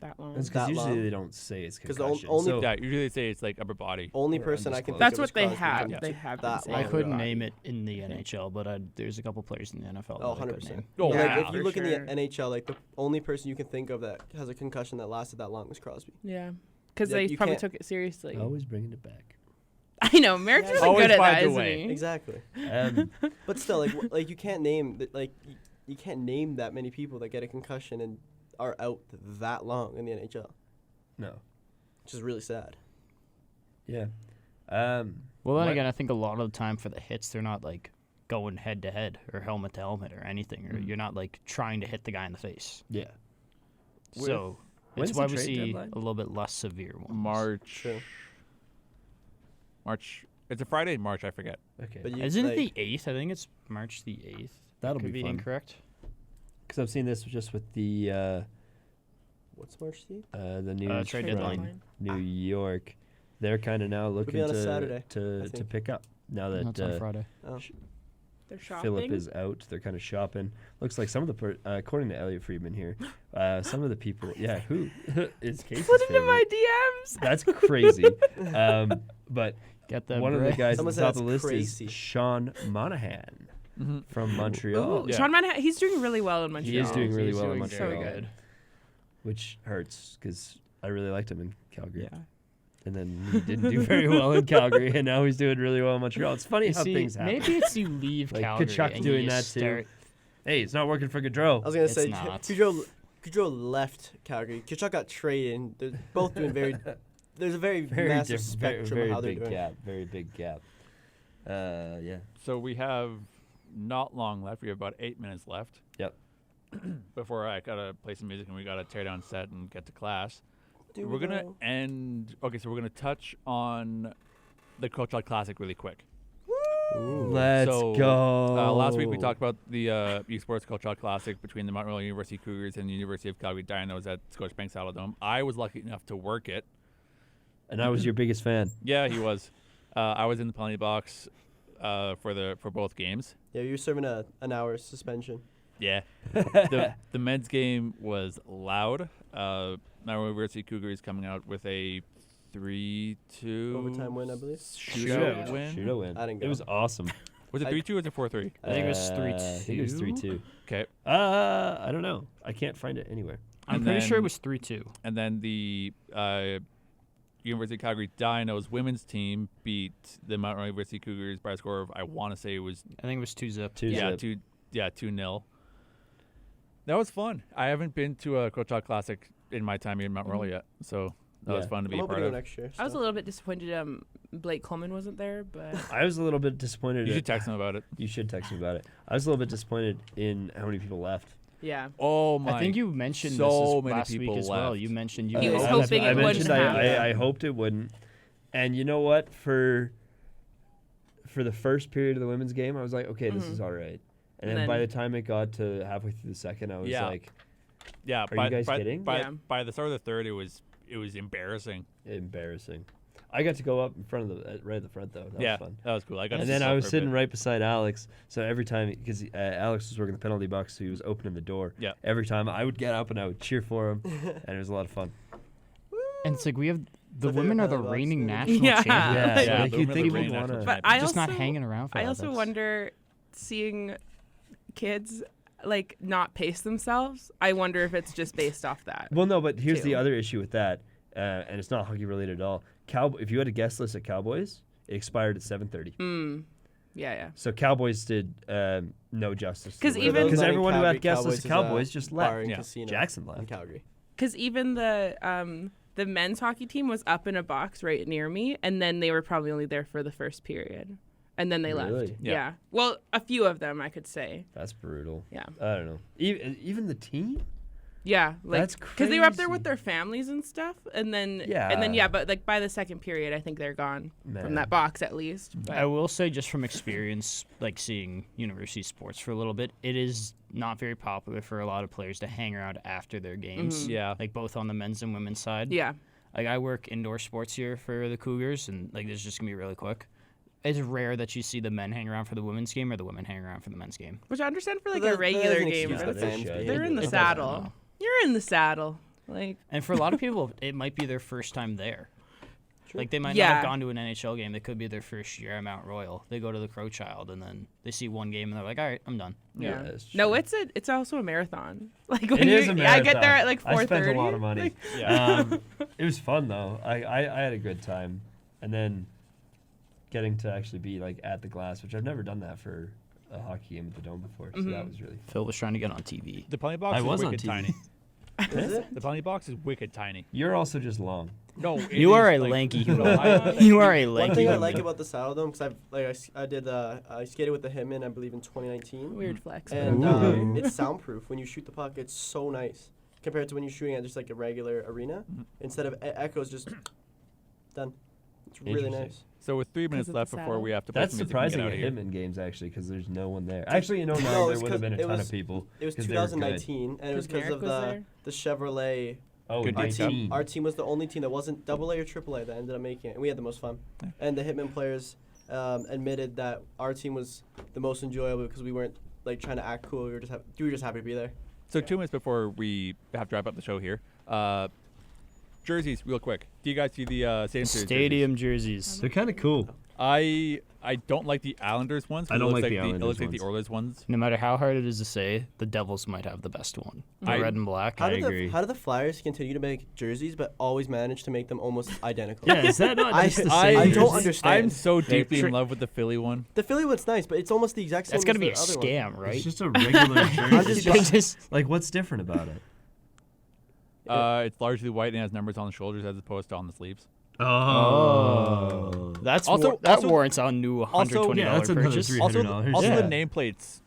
That long. That's because that usually long? they don't say it's 'Cause the concussion. only- so Yeah, usually they say it's like upper body. Only Or person I can think undisclosed. That's of what is they Crosby, have. but They have that been long I saying couldn't that. name it in the NHL, but there's a couple players in the NFL. Oh, that I could 100%. name. But, Yeah, if you for look in sure. the NHL, the only person you can think of that has a concussion that lasted that long is Crosby. Yeah. Because Yeah, they you probably can't- took it seriously. Always bringing it back. I know. Merrick's really Always good at finds that, a isn't way. he? Exactly. But still, you can't name you can't name that many people that get a concussion and are out that long in the NHL, No. which is really sad. Yeah. Well, then What- again, I think a lot of the time for the hits, they're not going head to head or helmet to helmet or anything, or you're not trying to hit the guy in the face. Yeah. So When's it's the why we trade see deadline? a little bit less severe ones. March. True. March. It's a Friday in March. I forget. Okay. But Isn't it the 8th? I think it's March the 8th. That'll Could be be fun. incorrect. Because I've seen this just with the what's March 8th? the news trade from deadline. New York. They're kind of now looking be on a Saturday, I to think. pick up now That's on that Friday. Oh. They're shopping. Philip is out. They're kind of shopping. Looks like some of the according to Elliot Friedman here, some of the people. Yeah, who is Casey's Put it in favorite? my DMs. That's crazy. But Get that one of the bread. guys Someone at the said top of the that's list crazy. is Sean Monahan Mm-hmm. from Montreal, Ooh, Yeah. Sean Monahan, he's doing really well in Montreal. He is doing really He's well in doing Montreal. very good. which hurts because I really liked him in Calgary. Yeah. And then he didn't do very well in Calgary, and now he's doing really well in Montreal. It's funny You how see, things happen. maybe it's you leave Like, Calgary Kachuk and doing you that just too. start. Hey, it's not working for Gaudreau. I was gonna It's say not. Gaudreau left Calgary. Kachuk got traded. And they're both doing very. There's a very, Very massive different, spectrum very of how they're big doing. gap. Very big gap. Yeah. So we have not long left. We have about 8 minutes left. Yep. Before I gotta play some music and we gotta tear down set and get to class. Do We're gonna know? end. Okay, so we're gonna touch on the Crowchild Classic really quick. Let's So, go. Last week we talked about the USports Crowchild Classic between the Montreal University Cougars and the University of Calgary Dinos at Scotiabank Saddledome. I was lucky enough to work it. And I was your biggest fan. Yeah, he was. I was in the penalty box for both games. Yeah, you're serving an hour suspension. Yeah. The men's game was loud. Montreal University Cougars coming out with a 3-2 Overtime win, I believe. shootout win. Shootout win. I didn't It go. was awesome. Was it 3-2 or was it 4-3? I think it was 3-2. I think it was 3-2. Okay. I don't know. I can't find it anywhere. I'm And pretty sure then- it was 3-2. And then the University of Calgary Dinos women's team beat the Montreal University Cougars by a score of, I want to say it was I think it was 2-zip. 2-zip. 2-0. That was fun. I haven't been to a Crowchild Classic in my time here in Mount Royal yet, so that was Yeah. fun to be I'm a hoping part to go of. next year. I was a so. little bit disappointed Blake Coleman wasn't there, but I was a little bit disappointed. You should text them about it. You should text me about it. I was a little bit disappointed in how many people left. Yeah. Oh my! I think you mentioned so this many last week people as well. left. You mentioned you He was hoped- hoping I it mentioned wouldn't happen. I hoped it wouldn't. And you know what? For the first period of the women's game, I was like, okay, this is all right. And then by the time it got to halfway through the second, I was like, yeah. Are you guys kidding? By the start of the third, it was embarrassing. embarrassing. I got to go up in front of right at the front though. That was fun. That was cool. I got. And then I was sitting right beside Alex, so every time, because Alex was working the penalty box, so he was opening the door. Yeah. Every time I would get up and I would cheer for him, and it was a lot of fun. And it's like we have the But women they're are the penalty box, reigning yeah. national Yeah. champions. Yeah, like the you'd women think are the we'd national want to. But champions. Just not hanging around for I that. also That's- wonder, seeing kids like not pace themselves. I wonder if it's just based off that. Well, no, but here's too. the other issue with that, and it's not hockey related at all. If you had a guest list at Cowboys, it expired at 7:30. Yeah. So Cowboys did no justice. 'Cause to it. even- because Not in everyone who Calgary, had guest list at Cowboys is a Cowboys just bar left. and Yeah. casino Jackson in left. Calgary. Because even the men's hockey team was up in a box right near me, and then they were probably only there for the first period, and then they Really? left. Yeah. Yeah. Well, a few of them, I could say. That's brutal. Yeah. I don't know. Even the team. Yeah, like That's because they were up there with crazy. their families and stuff, and then Yeah. but like by the second period, I think they're gone Man. from that box at least. But I will say, just from experience, like seeing university sports for a little bit, it is not very popular for a lot of players to hang around after their games. Yeah. Like both on the men's and women's side. yeah, Like I work indoor sports here for the Cougars, and like this is just gonna be really quick. It's rare that you see the men hang around for the women's game or the women hang around for the men's game. which I understand for like But a that regular doesn't game. excuse but the it's- fans They're being They're in the It doesn't, saddle. no. You're in the saddle. Like And for a lot of people, it might be their first time there. Like they might not Yeah. have gone to an NHL game. It could be their first year at Mount Royal. They go to the Crowchild and then they see one game and they're like, all right, I'm done. yeah. that's No, true. it's also a marathon. Like when It is a I get there marathon. at like 4:30. I spent a lot of money. Yeah. It was fun though. I had a good time, and then getting to actually be like at the glass, which I've never done that for a hockey game at the Dome before. So that was really Phil was trying to get on TV. The penalty box I is was on wicked TV. tiny. Is it? The penalty box is wicked tiny. You're also just long. No, it You are is, a like- lanky No, human. I- You are a One lanky thing I human. like about the Saddle Dome, because I skated with the Hitmen, I believe in 2019, Weird flex. and Ooh. it's soundproof. When you shoot the puck, it's so nice compared to when you're shooting at just like a regular arena. Instead of echoes, just done. It's really Interesting. nice. So with 3 minutes of the left before saddle? we have to play That's some music and surprising get out at of here. Hitman games actually, because there's no one there. Actually, now No, there it's would have 'cause been a it ton was- of people. It was 'cause they were good. 2019, and it was 'Cause because of Merrick was the Chevrolet. Oh, Good Our team. 19. our team was the only team that wasn't AA or AAA that ended up making it, and we had the most fun. And the Hitman players admitted that our team was the most enjoyable because we weren't like trying to act cool. We were just happy to be there. So 2 minutes before we have to wrap up the show here, jerseys, real quick. Do you guys see the Stadium jerseys. They're kind of cool. I don't like the Islanders ones. 'cause I don't it looks like the It Islanders looks like the ones. Oilers ones. No matter how hard it is to say, the Devils might have the best one. The I- red and black. I agree. How do the Flyers continue to make jerseys but always manage to make them almost identical? Yeah, is that not I- just the I same? don't jersey? understand. I'm so They're deeply in tri- love with the Philly one. The Philly one's nice, but it's almost the exact same. That's got to as be a the other one. scam, right? It's just a regular jersey. just- They just- Like, what's different about it? It's largely white and has numbers on the shoulders as opposed to on the sleeves. Oh. That's Also- that also- warrants our new $120 yeah, that's another purchase. $300. Also, Yeah. the nameplate's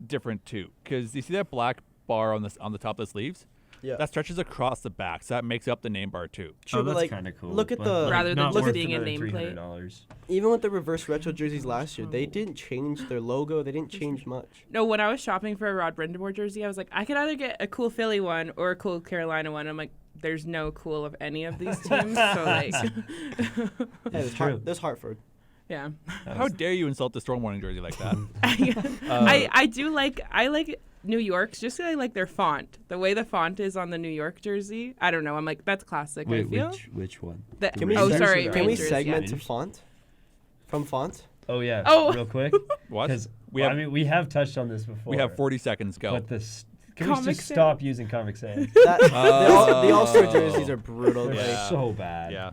different too, because you see that black bar on the top of the sleeves. Yeah. That stretches across the back, so that makes up the name bar too. True, Oh, but that's like, kind of cool. look at but, the- like, Rather than not just worth being a another nameplate. $300. Even with the reverse retro jerseys last year, they didn't change their logo. They didn't change much. No, when I was shopping for a Rod Brindamore jersey, I was like, I could either get a cool Philly one or a cool Carolina one. I'm like, there's no cool of any of these teams, so like, Hey, there's, true. there's Hartford. yeah. How dare you insult the Storm Warning jersey like that? I like New York's just 'cause I like their font. The way the font is on the New York jersey, I don't know. I'm like, that's classic. Wait, I feel. which one? The- Can we oh, seg- sorry. Can we Rangers, segment yeah. to font? From font? Oh yeah. Oh. Real quick. What? Because We have I mean, we have touched on this before. we have 40 seconds. Go. But this. Can we Comic just Sans. stop using Comic Sans? The All-Star jerseys are brutal. They're Like, Yeah. so bad. Yeah.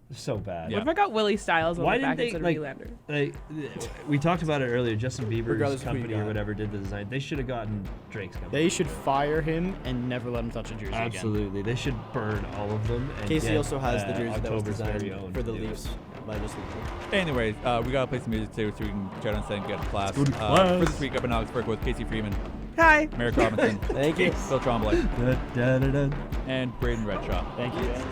They're so bad. Yeah. What if I got Willie Styles on Why the back didn't instead they, of Verlander? We talked about it earlier. Justin Bieber's Regardless of who you company or got. whatever did the design. They should have gotten Drake's company. They should fire him and never let him touch a jersey again. Absolutely. They should burn all of them. And Casey get, also has the jersey that was October's designed very own for the to do it. Leafs by just Leafs. Anyways, we gotta play some music too, so we can chat on set and get to class. go to class. For this week, I've been Alex Burke with Casey Freeman. Hi. Merrick Robinson, Thank you. Phil Tremblay, Da, da, da, da. and Braden Redshaw. Thank you, guys.